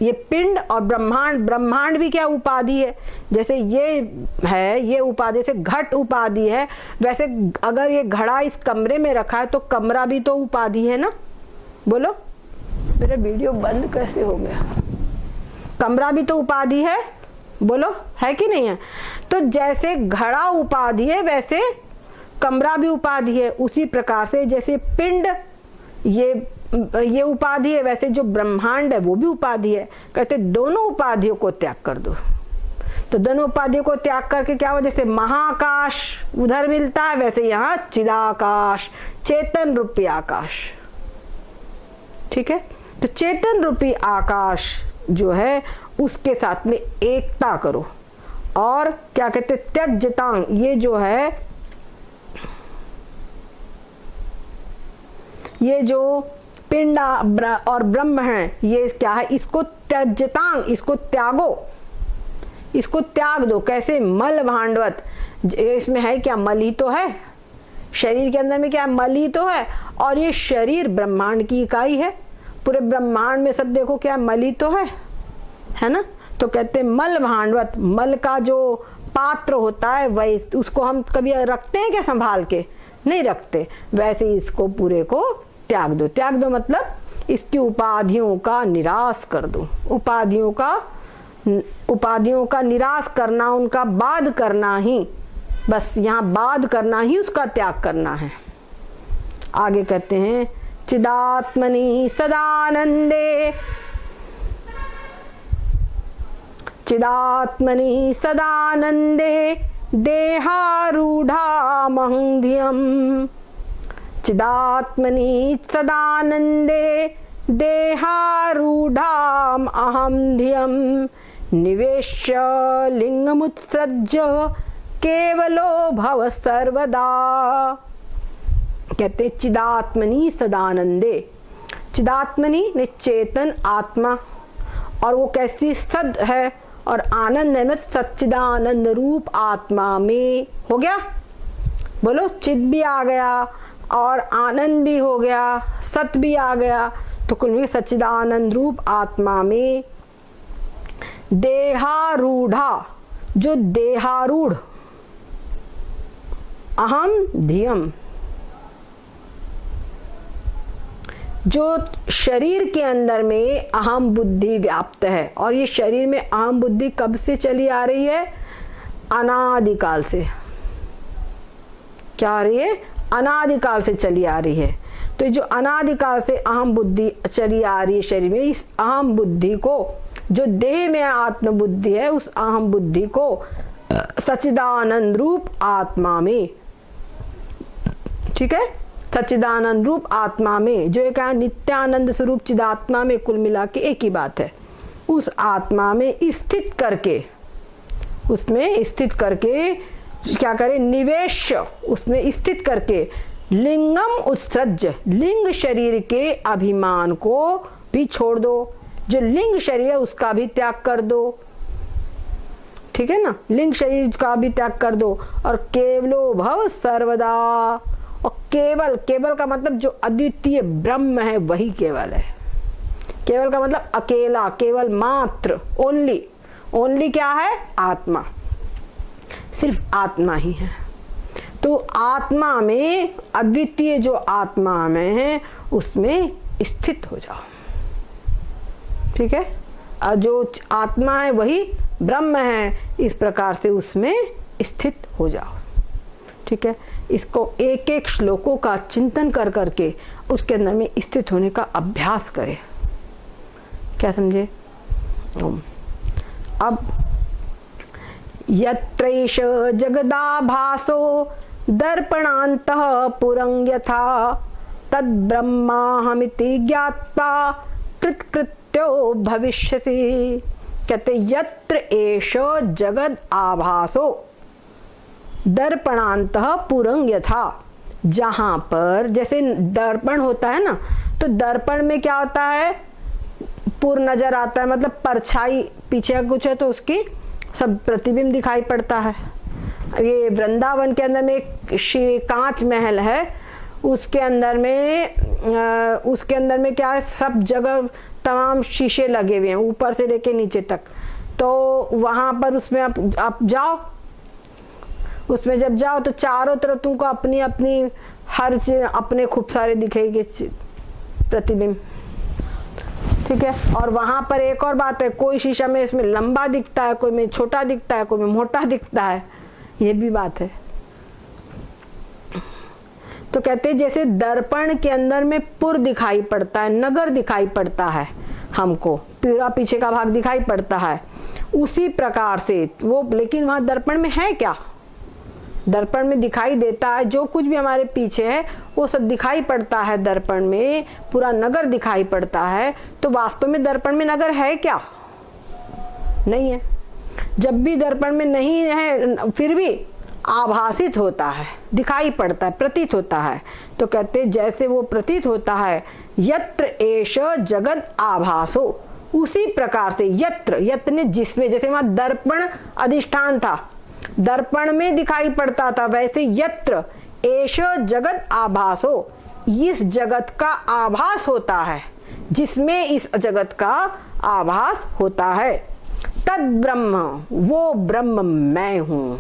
[SPEAKER 1] ये पिंड और ब्रह्मांड, ब्रह्मांड भी क्या उपाधि है, जैसे ये है, ये उपाधि से घट उपाधि है, वैसे अगर ये घड़ा इस कमरे में रखा है तो कमरा भी तो उपाधि है ना। बोलो, मेरा वीडियो बंद कैसे हो गया? कमरा भी तो उपाधि है, बोलो है कि नहीं है? तो जैसे घड़ा उपाधि है वैसे कमरा भी उपाधि है। उसी प्रकार से जैसे पिंड ये उपाधि है, वैसे जो ब्रह्मांड है वो भी उपाधि है। कहते दोनों उपाधियों को त्याग कर दो। तो दोनों उपाधियों को त्याग करके क्या हो, जैसे महाकाश उधर मिलता है वैसे यहाँ चिदाकाश, चेतन रूपी आकाश। ठीक है, तो चेतन रूपी आकाश जो है उसके साथ में एकता करो। और क्या कहते त्यज्यतांग, ये जो है, ये जो पिंड और ब्रह्म है, ये क्या है, इसको त्यज्यतांग, इसको त्यागो, इसको त्याग दो। कैसे? मल भांडवत, इसमें है क्या, मल ही तो है, शरीर के अंदर में क्या मल ही तो है। और ये शरीर ब्रह्मांड की इकाई है, पूरे ब्रह्मांड में सब देखो क्या मल ही तो है ना। तो कहते मल भांडवत, मल का जो पात्र होता है वही, उसको हम कभी रखते हैं क्या संभाल के? नहीं रखते। वैसे इसको पूरे को त्याग दो। त्याग दो मतलब इसकी उपाधियों का निराश कर दो। उपाधियों का निराश करना, उनका बाध करना ही, बस यहाँ बाध करना ही उसका त्याग करना है। आगे कहते हैं चिदात्मनि सदानंदे, चिदात्मनि सदानंदे देहारूढ़ामहं धियम्, चिदात्मनि सदानंदे देहारूढ़ाम अहम धियम्, निवेश्य लिंगमुत्सृज्य केवलो भव सर्वदा। कहते चिदात्मनि सदानंदे, चिदात्मनि ने चेतन आत्मा, और वो कैसी सद है और आनंद है, सच्चिदानंद रूप आत्मा में। हो गया, बोलो, चिद भी आ गया और आनंद भी हो गया, सत भी आ गया, तो कुल मिलकर सच्चिदानंद रूप आत्मा में देहारूढ़ा, जो देहारूढ़, अहम धियम, जो शरीर के अंदर में अहम बुद्धि व्याप्त है। और ये शरीर में अहम बुद्धि कब से चली आ रही है? अनादिकाल से। क्या आ रही है? अनादिकाल से चली आ रही है। तो जो अनादिकाल से अहम बुद्धि चली आ रही है शरीर में, इस अहम बुद्धि को, जो देह में आत्म बुद्धि है, उस अहम बुद्धि को सच्चिदानंद रूप आत्मा में, ठीक है, सच्चिदानंद रूप आत्मा में, जो एक नित्यानंद स्वरूप चिदात्मा में, कुल मिला के एक ही बात है, उस आत्मा में स्थित करके, उसमें स्थित करके क्या करे? निवेश, उसमें स्थित करके लिंगम उत्सृज, लिंग शरीर के अभिमान को भी छोड़ दो। जो लिंग शरीर है उसका भी त्याग कर दो, ठीक है ना, लिंग शरीर का भी त्याग कर दो। और केवलो भव सर्वदा, और केवल, केवल का मतलब जो अद्वितीय ब्रह्म है वही केवल है। केवल का मतलब अकेला, केवल, मात्र, ओनली। ओनली क्या है? आत्मा, सिर्फ आत्मा ही है। तो आत्मा में, अद्वितीय जो आत्मा में है उसमें स्थित हो जाओ, ठीक है। और जो आत्मा है वही ब्रह्म है, इस प्रकार से उसमें स्थित हो जाओ, ठीक है। इसको एक एक श्लोकों का चिंतन कर करके उसके अंदर में स्थित होने का अभ्यास करें। क्या समझे? अब यत्रैष जगदाभासो दर्पणान्तः पुरं यथा तद्ब्रह्माहमिति ज्ञात्वा कृतकृत्यो भविष्यसि। कहते यत्र एष जगद आभासो दर्पणान्तः पुरं यथा, जहां पर जैसे दर्पण होता है ना, तो दर्पण में क्या होता है? पुर नजर आता है, मतलब परछाई, पीछे कुछ है तो उसकी सब प्रतिबिंब दिखाई पड़ता है। ये वृंदावन के अंदर में एक कांच महल है, उसके अंदर में क्या है, सब जगह तमाम शीशे लगे हुए हैं ऊपर से लेके नीचे तक। तो वहां पर उसमें आप जाओ, उसमें जब जाओ तो चारों तरफ तुमको अपनी अपनी हर चीज अपने खूब सारे दिखेगी प्रतिबिंब, ठीक है। और वहां पर एक और बात है, कोई शीशा में इसमें लंबा दिखता है, कोई में छोटा दिखता है, कोई में मोटा दिखता है, ये भी बात है। तो कहते हैं जैसे दर्पण के अंदर में पुर दिखाई पड़ता है, नगर दिखाई पड़ता है, हमको पूरा पीछे का भाग दिखाई पड़ता है, उसी प्रकार से वो, लेकिन वहां दर्पण में है क्या, दर्पण में दिखाई देता है जो कुछ भी हमारे पीछे है वो सब दिखाई पड़ता है दर्पण में, पूरा नगर दिखाई पड़ता है। तो वास्तव में दर्पण में नगर है क्या, नहीं है। जब भी दर्पण में नहीं है फिर भी आभासित होता है, दिखाई पड़ता है, प्रतीत होता है। तो कहते हैं जैसे वो प्रतीत होता है, यत्र एष जगत आभासो, उसी प्रकार से यत्र ने जिसमें, जैसे वहां दर्पण अधिष्ठान था, दर्पण में दिखाई पड़ता था, वैसे यत्र एष जगत आभासो, इस जगत का आभास होता है, जिसमें इस जगत का आभास होता है। तद ब्रह्म, वो ब्रह्म मैं हूं,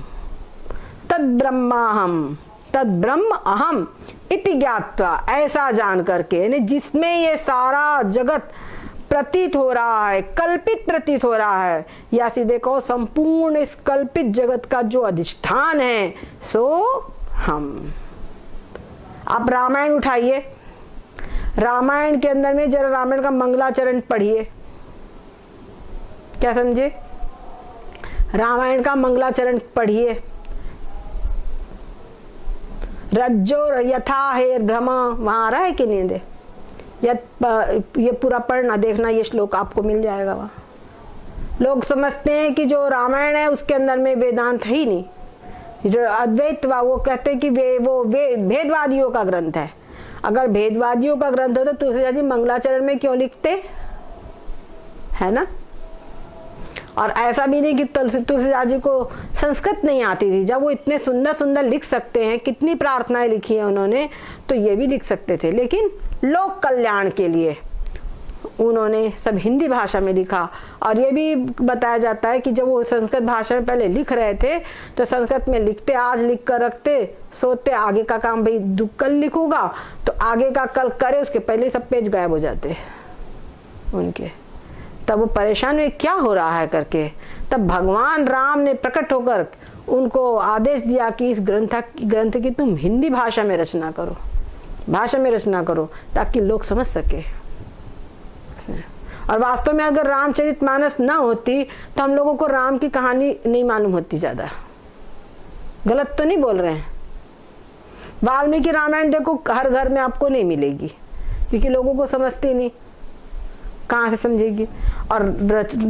[SPEAKER 1] तद ब्रह्माहम, तद ब्रह्म अहम इति ज्ञात्वा, ऐसा जान करके, यानी जिसमें ये सारा जगत प्रतीत हो रहा है, कल्पित प्रतीत हो रहा है, या सीधे कहो संपूर्ण इस कल्पित जगत का जो अधिष्ठान है सो हम। आप रामायण उठाइए, रामायण के अंदर में जरा रामायण का मंगलाचरण पढ़िए, क्या समझे, रामायण का मंगलाचरण पढ़िए। रज्जो यथा हे भ्रम, वहां आ रहा है कि नहीं दे, ये पूरा पढ़ना, देखना, ये श्लोक आपको मिल जाएगा वहां। लोग समझते हैं कि जो रामायण है उसके अंदर में वेदांत है ही नहीं, जो अद्वैत वो कहते हैं कि वो भेदवादियों का ग्रंथ है। अगर भेदवादियों का ग्रंथ हो तो तुलसीदास जी मंगलाचरण में क्यों लिखते, है ना। और ऐसा भी नहीं कि तुलसीदास जी को संस्कृत नहीं आती थी, जब वो इतने सुंदर सुंदर लिख सकते हैं, कितनी प्रार्थनाएं लिखी है उन्होंने, तो ये भी लिख सकते थे, लेकिन लोक कल्याण के लिए उन्होंने सब हिंदी भाषा में लिखा। और ये भी बताया जाता है कि जब वो संस्कृत भाषा में पहले लिख रहे थे तो संस्कृत में लिखते, आज लिख कर रखते, सोते आगे का काम भाई कल लिखूंगा, तो आगे का कल करे, उसके पहले सब पेज गायब हो जाते उनके। तब वो परेशान हुए क्या हो रहा है करके, तब भगवान राम ने प्रकट होकर उनको आदेश दिया कि इस ग्रंथ की तुम हिंदी भाषा में रचना करो, भाषा में रचना करो, ताकि लोग समझ सके। और वास्तव में अगर रामचरितमानस ना होती तो हम लोगों को राम की कहानी नहीं मालूम होती, ज्यादा गलत तो नहीं बोल रहे हैं। वाल्मीकि रामायण देखो हर घर में आपको नहीं मिलेगी, क्योंकि लोगों को समझती नहीं, कहाँ से समझेगी। और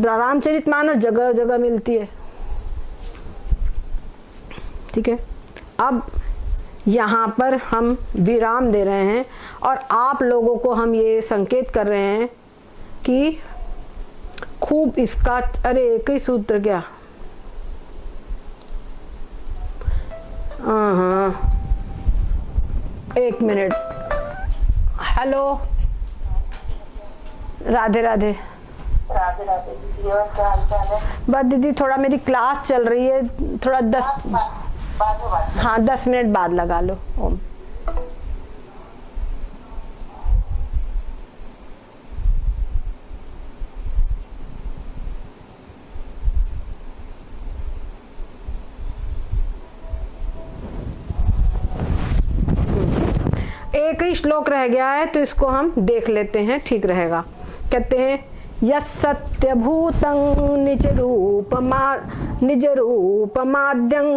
[SPEAKER 1] रामचरितमानस जगह जगह मिलती है, ठीक है। अब यहाँ पर हम विराम दे रहे हैं और आप लोगों को हम ये संकेत कर रहे हैं कि खूब इसका, अरे एक ही सूत्र क्या, हाँ, एक मिनट, हेलो, राधे राधे।
[SPEAKER 2] राधे राधे दीदी, और क्या हाल चाल है?
[SPEAKER 1] बस दीदी थोड़ा मेरी क्लास चल रही है, थोड़ा 10 मिनट बाद लगा लो। ओम। एक ही श्लोक रह गया है तो इसको हम देख लेते हैं, ठीक रहेगा। कहते हैं यत्सत्यभूतं निज रूपमाद्यं,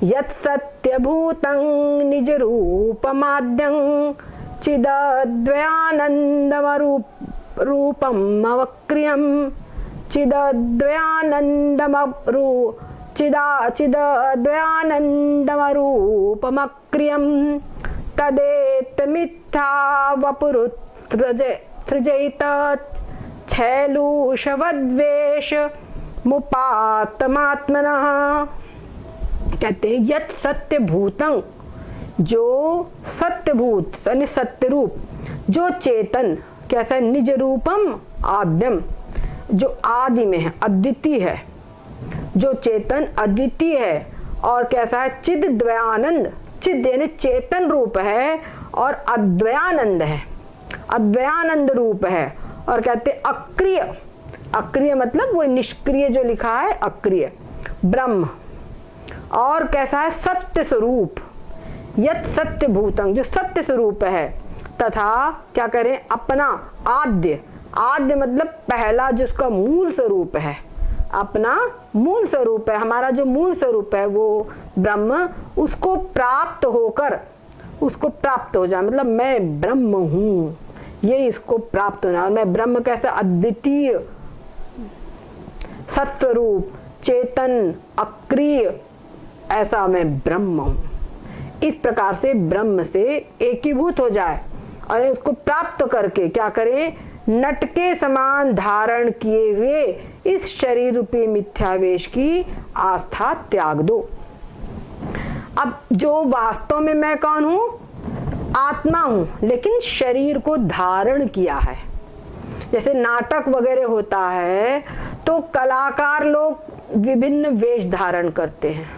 [SPEAKER 1] यत्सत्यभूतं निज रूपमाद्यं, चिदद्वयानन्दमरूपमवक्रियं, चिदद्वयानन्दमरूपमक्रियं, तदेतमिथ्या वपुरुत्सृजयित छैलूषवद्वेष मुपातमात्मनः। कहते हैं यत् सत्य भूतं, जो सत्यभूत यानी सत्य रूप, जो चेतन कैसा है, निज रूपम आद्यम, जो आदि में है, अद्वितीय है, जो चेतन अद्वितीय है और कैसा है, चिद द्वयानंद, चिद यानी चेतन रूप है और अद्वयानंद है, अद्वयानंद रूप है। और कहते अक्रिय, अक्रिय मतलब वो निष्क्रिय जो लिखा है अक्रिय, ब्रह्म। और कैसा है, सत्य स्वरूप, यत सत्य भूतंग, जो सत्य स्वरूप है, तथा क्या करें, अपना आद्य, आद्य मतलब पहला, जिसका मूल स्वरूप है, अपना मूल स्वरूप है, हमारा जो मूल स्वरूप है वो ब्रह्म, उसको प्राप्त होकर, उसको प्राप्त हो जाए, मतलब मैं ब्रह्म हूँ, ये इसको प्राप्त होना। और मैं ब्रह्म कैसा, अद्वितीय, सत्वरूप, चेतन, अक्रिय, ऐसा मैं ब्रह्म हूँ। इस प्रकार से ब्रह्म से एकीभूत हो जाए और उसको प्राप्त करके क्या करें, नट के समान धारण किए हुए इस शरीर रूपी मिथ्यावेश की आस्था त्याग दो। अब जो वास्तव में मैं कौन हूं, आत्मा हूं, लेकिन शरीर को धारण किया है। जैसे नाटक वगैरह होता है तो कलाकार लोग विभिन्न वेश धारण करते हैं,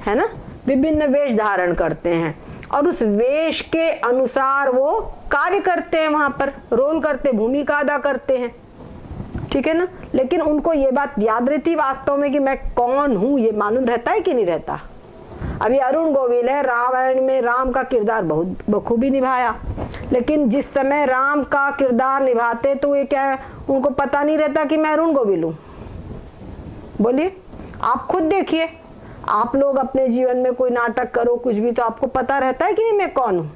[SPEAKER 1] है ना, विभिन्न वेश धारण करते हैं और उस वेश के अनुसार वो कार्य करते हैं, वहां पर रोल करते, भूमिका अदा करते हैं, ठीक है ना। लेकिन उनको ये बात याद रहती वास्तव में कि मैं कौन हूं, ये मालूम रहता है कि नहीं रहता। अभी अरुण गोविल है, रामायण में राम का किरदार बहुत बखूबी निभाया, लेकिन जिस समय राम का किरदार निभाते तो ये क्या है, उनको पता नहीं रहता कि मैं अरुण गोविल हूं। बोलिए, आप खुद देखिए, आप लोग अपने जीवन में कोई नाटक करो कुछ भी, तो आपको पता रहता है कि नहीं मैं कौन हूं,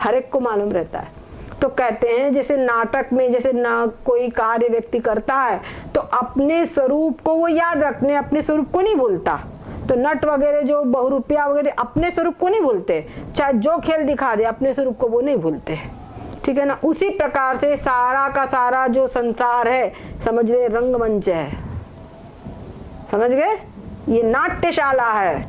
[SPEAKER 1] हर एक को मालूम रहता है। तो कहते हैं जैसे नाटक में जैसे ना कोई कार्य व्यक्ति करता है तो अपने स्वरूप को वो याद रखने, अपने स्वरूप को नहीं भूलता। तो नट वगैरह जो बहुरूपिया वगैरह अपने स्वरूप को नहीं भूलते, चाहे जो खेल दिखा दे अपने स्वरूप को वो नहीं भूलते, ठीक है ना। उसी प्रकार से सारा का सारा जो संसार है, समझ गए, रंगमंच है, समझ गए, ये नाट्यशाला है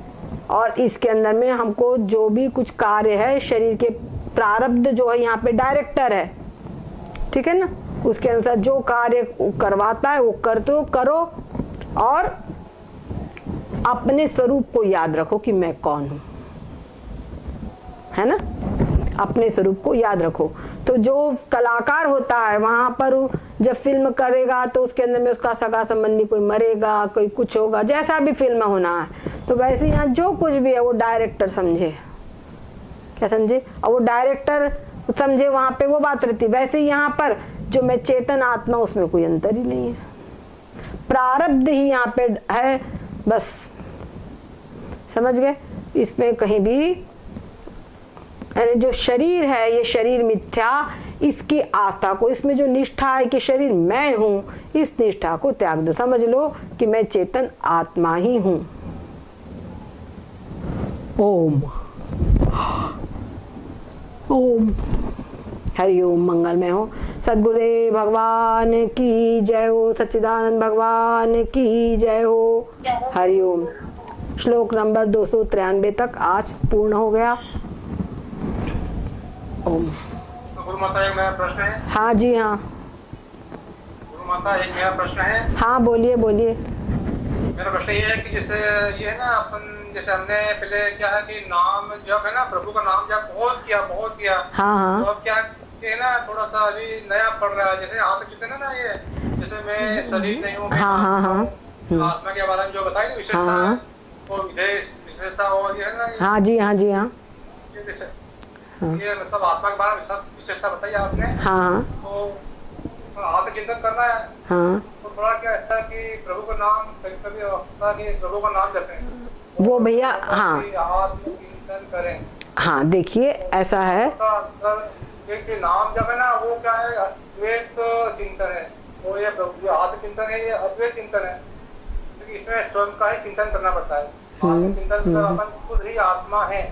[SPEAKER 1] और इसके अंदर में हमको जो भी कुछ कार्य है, शरीर के प्रारब्ध जो है, यहाँ पे डायरेक्टर है, ठीक है ना, उसके अनुसार जो कार्य करवाता है वो करो और अपने स्वरूप को याद रखो कि मैं कौन हूं, है ना, अपने स्वरूप को याद रखो। तो जो कलाकार होता है वहां पर जब फिल्म करेगा तो उसके अंदर में उसका सगा संबंधी कोई मरेगा, कोई कुछ होगा, जैसा भी फिल्म होना है, तो वैसे यहाँ जो कुछ भी है वो डायरेक्टर समझे, क्या समझे, और वो डायरेक्टर समझे, वहां पे वो बात रहती। वैसे यहाँ पर जो मैं चेतन आत्मा, उसमें कोई अंतर ही नहीं है, प्रारब्ध ही यहाँ पे है, बस समझ गए। इसमें कहीं भी जो शरीर है, ये शरीर मिथ्या, इसकी आस्था को, इसमें जो निष्ठा है कि शरीर मैं हूं, इस निष्ठा को त्याग दो। समझ लो कि मैं चेतन आत्मा ही हूं। ओम ओम हरि ओम, मंगलमय हो। सद्गुरुदेव भगवान की जय हो, सच्चिदानंद भगवान की जय हो, हरि ओम। श्लोक नंबर 293 तक आज पूर्ण हो गया। ओम।
[SPEAKER 3] गुरु माता, एक मेरा प्रश्न है।
[SPEAKER 1] हाँ जी हाँ।
[SPEAKER 3] गुरु माता, एक मेरा प्रश्न है।
[SPEAKER 1] हाँ बोलिए बोलिए।
[SPEAKER 3] मेरा प्रश्न ये है कि जैसे ये है ना, अपन जैसे हमने पहले क्या है कि नाम जप है ना, प्रभु का नाम जप बहुत किया।
[SPEAKER 1] हाँ हाँ।
[SPEAKER 3] तो अब क्या है ना, थोड़ा सा अभी नया पड़ रहा है, जैसे आप चिंतन है ना, ये जैसे मैं शरीर नहीं हूँ,
[SPEAKER 1] हाँ हाँ हाँ,
[SPEAKER 3] आत्मा के बारे में जो बताई ना विशेषता, वो विशेषता और ये है ना,
[SPEAKER 1] हाँ जी हाँ जी हाँ,
[SPEAKER 3] ये मतलब आत्मा के बारे में विशेषता बताई आपने।
[SPEAKER 1] हाँ
[SPEAKER 3] तो आत्मचिंतन करना है।
[SPEAKER 1] हाँ,
[SPEAKER 3] तो थोड़ा क्या ऐसा कि प्रभु का नाम कभी होता है कि प्रभु का नाम जपें,
[SPEAKER 1] वो भैया हाँ
[SPEAKER 3] आत्मचिंतन करें।
[SPEAKER 1] हाँ, देखिए ऐसा है,
[SPEAKER 3] एक नाम जब है ना, वो क्या है, अद्वैत चिंतन है, वो ये आत्मचिंतन है, ये अद्वैत चिंतन है, क्योंकि इसमें स्वयं का ही चिंतन करना पड़ता है। आत्मचिंतन मतलब अपन खुद ही आत्मा है।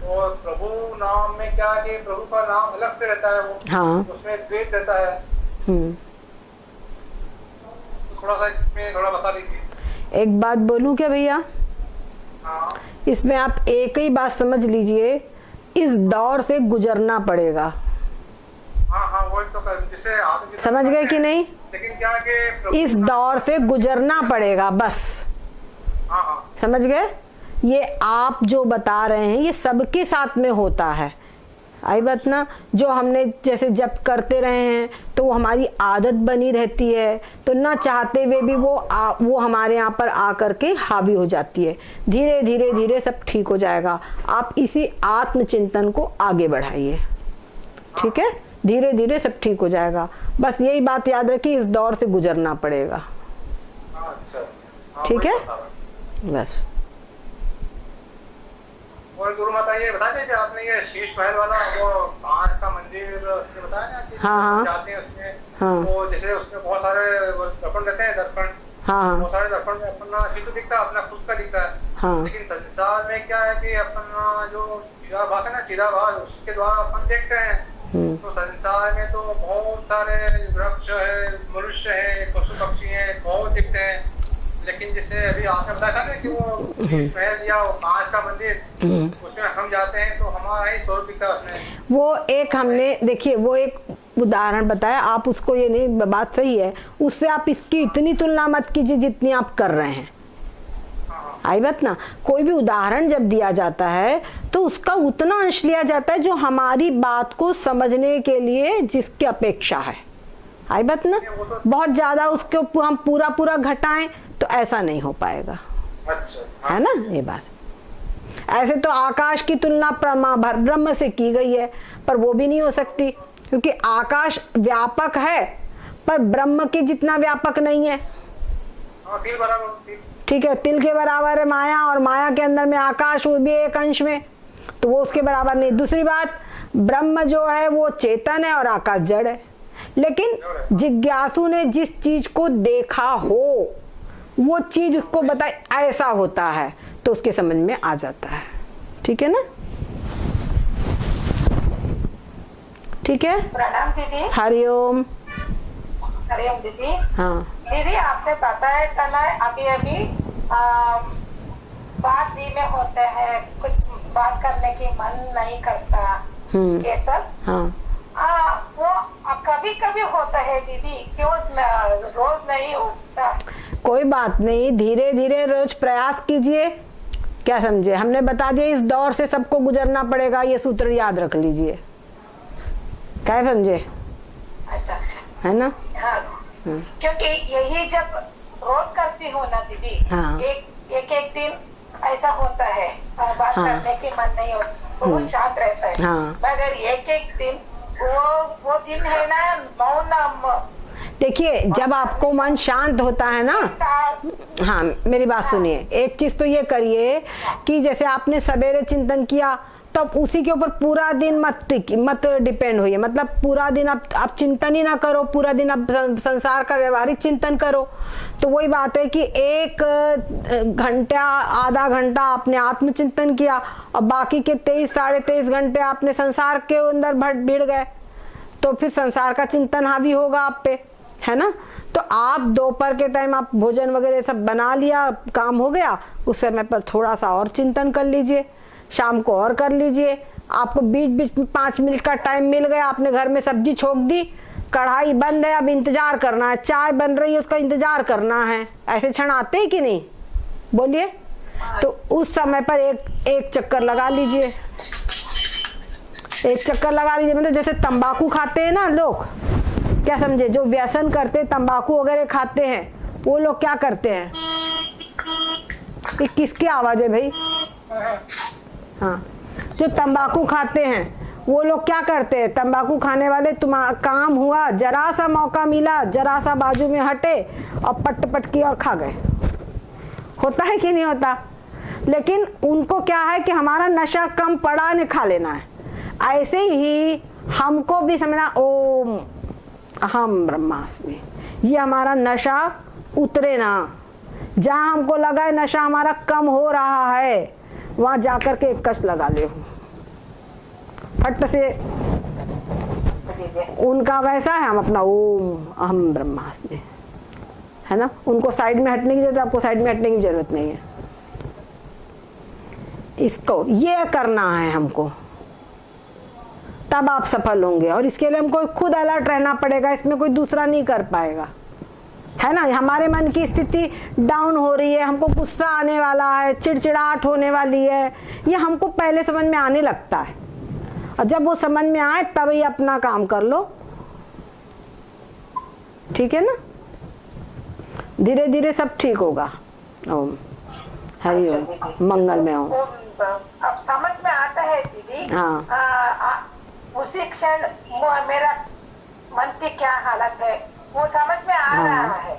[SPEAKER 3] और प्रभु नाम में क्या है कि प्रभु का नाम अलग से रहता है, वो
[SPEAKER 1] हाँ,
[SPEAKER 3] उसमें द्वैत रहता है। तो थोड़ा सा इसमें थोड़ा बता दीजिए।
[SPEAKER 1] एक बात बोलूं क्या भैया,
[SPEAKER 3] हाँ।
[SPEAKER 1] इसमें आप एक ही बात समझ लीजिए, इस दौर से गुजरना पड़ेगा।
[SPEAKER 3] हाँ वो तो जिसे
[SPEAKER 1] समझ गए कि नहीं?
[SPEAKER 3] लेकिन क्या कि
[SPEAKER 1] इस दौर से गुजरना पड़ेगा बस।
[SPEAKER 3] हाँ
[SPEAKER 1] समझ गए? ये आप जो बता रहे हैं ये सबके साथ में होता है। आई बात ना, जो हमने जैसे जब करते रहे हैं तो वो हमारी आदत बनी रहती है, तो ना चाहते हुए भी वो हमारे यहाँ पर आकर के हावी हो जाती है। धीरे धीरे धीरे सब ठीक हो जाएगा। आप इसी आत्मचिंतन को आगे बढ़ाइए, ठीक है? धीरे धीरे सब ठीक हो जाएगा। बस यही बात याद रखिए, इस दौर से गुजरना पड़ेगा। ठीक है? बस।
[SPEAKER 3] और गुरु माता ये बता दीजिए, आपने ये शीश महल वाला वो कांच का मंदिर उसने बताया ना कि
[SPEAKER 1] हाँ
[SPEAKER 3] जाते हैं उसमें,
[SPEAKER 1] हाँ
[SPEAKER 3] वो जैसे उसमें बहुत सारे दर्पण रहते हैं, दर्पण
[SPEAKER 1] हाँ
[SPEAKER 3] बहुत सारे दर्पण में अपना चित्र दिखता है, अपना खुद का दिखता है।
[SPEAKER 1] हाँ।
[SPEAKER 3] लेकिन संसार में क्या है कि अपना जो चिदाभास है ना, चिदाभास, उसके द्वारा अपन देखते हैं। तो संसार में तो बहुत सारे वृक्ष है, मनुष्य है, पशु पक्षी है, बहुत दिखते हैं। लेकिन जैसे अभी आपने बताया था ना कि वो शीश महल या वो कांच का मंदिर, उसमें हम जाते हैं तो हमारा ही स्वरूप दिखता है उसमें।
[SPEAKER 1] वो एक हमने देखिए वो एक उदाहरण बताया, आप उसको ये नहीं, बात सही है, उससे आप इसकी इतनी तुलना मत कीजिए जितनी आप कर रहे हैं। आई बात ना, कोई भी उदाहरण जब दिया जाता है तो उसका उतना अंश लिया जाता है जो हमारी बात को समझने के लिए जिसकी अपेक्षा है। आई बात ना, बहुत ज्यादा उसके ऊपर हम पूरा पूरा घटाएं तो ऐसा नहीं हो पाएगा।
[SPEAKER 3] अच्छा,
[SPEAKER 1] है ना ये बात। ऐसे तो आकाश की तुलना ब्रह्म से की गई है, पर वो भी नहीं हो सकती, क्योंकि आकाश व्यापक है पर ब्रह्म के जितना व्यापक नहीं है।
[SPEAKER 3] तिल बराबर,
[SPEAKER 1] ठीक है, तिल के बराबर है माया, और माया के अंदर में आकाश, वो भी एक अंश में, तो वो उसके बराबर नहीं। दूसरी बात, ब्रह्म जो है वो चेतन है और आकाश जड़ है। लेकिन जिज्ञासु ने जिस चीज को देखा हो वो चीज उसको बताए ऐसा होता है, तो उसके समझ में आ जाता है। ठीक है ना? ठीक है।
[SPEAKER 2] प्रणाम दीदी।
[SPEAKER 1] हरिओम।
[SPEAKER 2] हरिओम दीदी।
[SPEAKER 1] हाँ
[SPEAKER 2] दीदी, आपने बताया था अभी अभी बात दी में होते हैं, कुछ बात करने की मन नहीं करता, ये सब।
[SPEAKER 1] हाँ
[SPEAKER 2] वो कभी कभी होता है दीदी, क्यों रोज नहीं होता?
[SPEAKER 1] कोई बात नहीं, धीरे धीरे रोज प्रयास कीजिए। क्या समझे? हमने बता दिया इस दौर से सबको गुजरना पड़ेगा, ये सूत्र याद रख लीजिए। क्या समझे?
[SPEAKER 2] अच्छा,
[SPEAKER 1] है ना?
[SPEAKER 2] हाँ। क्योंकि यही जब रोज करती हूँ ना दीदी,
[SPEAKER 1] हाँ।
[SPEAKER 2] एक दिन ऐसा होता है, बात करने की मन नहीं होता, बहुत शांत रहता है।
[SPEAKER 1] हाँ।
[SPEAKER 2] मगर एक दिन वो दिन है ना, मौन।
[SPEAKER 1] देखिए, जब आपको मन शांत होता है ना, हाँ मेरी बात सुनिए, एक चीज तो ये करिए कि जैसे आपने सवेरे चिंतन किया तब उसी के ऊपर पूरा दिन मत डिपेंड होइए। मतलब पूरा दिन आप चिंतन ही ना करो, पूरा दिन आप संसार का व्यवहारिक चिंतन करो। तो वही बात है कि एक घंटा आधा घंटा आपने आत्मचिंतन किया और बाकी के 23 साढ़े 23 घंटे आपने संसार के अंदर भिड़ गए, तो फिर संसार का चिंतन हावी होगा आप पे, है ना? तो आप दोपहर के टाइम आप भोजन वगैरह सब बना लिया, काम हो गया, उस समय पर थोड़ा सा और चिंतन कर लीजिए, शाम को और कर लीजिए। आपको बीच बीच में 5 मिनट का टाइम मिल गया, आपने घर में सब्जी छोक दी, कढ़ाई बंद है, अब इंतजार करना है, चाय बन रही है उसका इंतजार करना है। ऐसे क्षण आते हैं कि नहीं? बोलिए। तो उस समय पर एक चक्कर लगा लीजिए, एक चक्कर लगा लीजिए। मतलब जैसे तंबाकू खाते हैं ना लोग, क्या समझे, जो व्यसन करते तंबाकू वगैरह खाते हैं, वो लोग क्या करते हैं? ये किसकी आवाज है भाई? हाँ, जो तंबाकू खाते हैं वो लोग क्या करते हैं? तंबाकू खाने वाले, तुम्हारा काम हुआ, जरा सा मौका मिला, जरा सा बाजू में हटे और पट की और खा गए। होता है कि नहीं होता? लेकिन उनको क्या है कि हमारा नशा कम पड़ा ने खा लेना है। ऐसे ही हमको भी समझना, ओम अहम ब्रह्मास्मि, ये हमारा नशा उतरे ना। जहां हमको लगा है नशा हमारा कम हो रहा है, वहां जाकर के एक कश लगा ले, फट से। उनका वैसा है, हम अपना ओम अहम ब्रह्मास्मि, है ना? उनको साइड में हटने की जरूरत, आपको साइड में हटने की जरूरत नहीं है। इसको ये करना है हमको, तब आप सफल होंगे। और इसके लिए हमको खुद अलर्ट रहना पड़ेगा, इसमें कोई दूसरा नहीं कर पाएगा, है ना। हमारे मन की स्थिति डाउन हो रही है, हमको गुस्सा आने वाला है, चिड़चिड़ाहट होने वाली है, ये हमको पहले समझ में आने लगता है। और जब वो समझ में आए तब ही अपना काम कर लो, ठीक है ना। धीरे धीरे सब ठीक होगा। ओम हरि ओम, मंगल में ओम।
[SPEAKER 2] अब समझ में आता है दीदी।
[SPEAKER 1] हाँ।
[SPEAKER 2] उसी क्षण मेरा मन की क्या हालत है वो समझ में आ रहा है।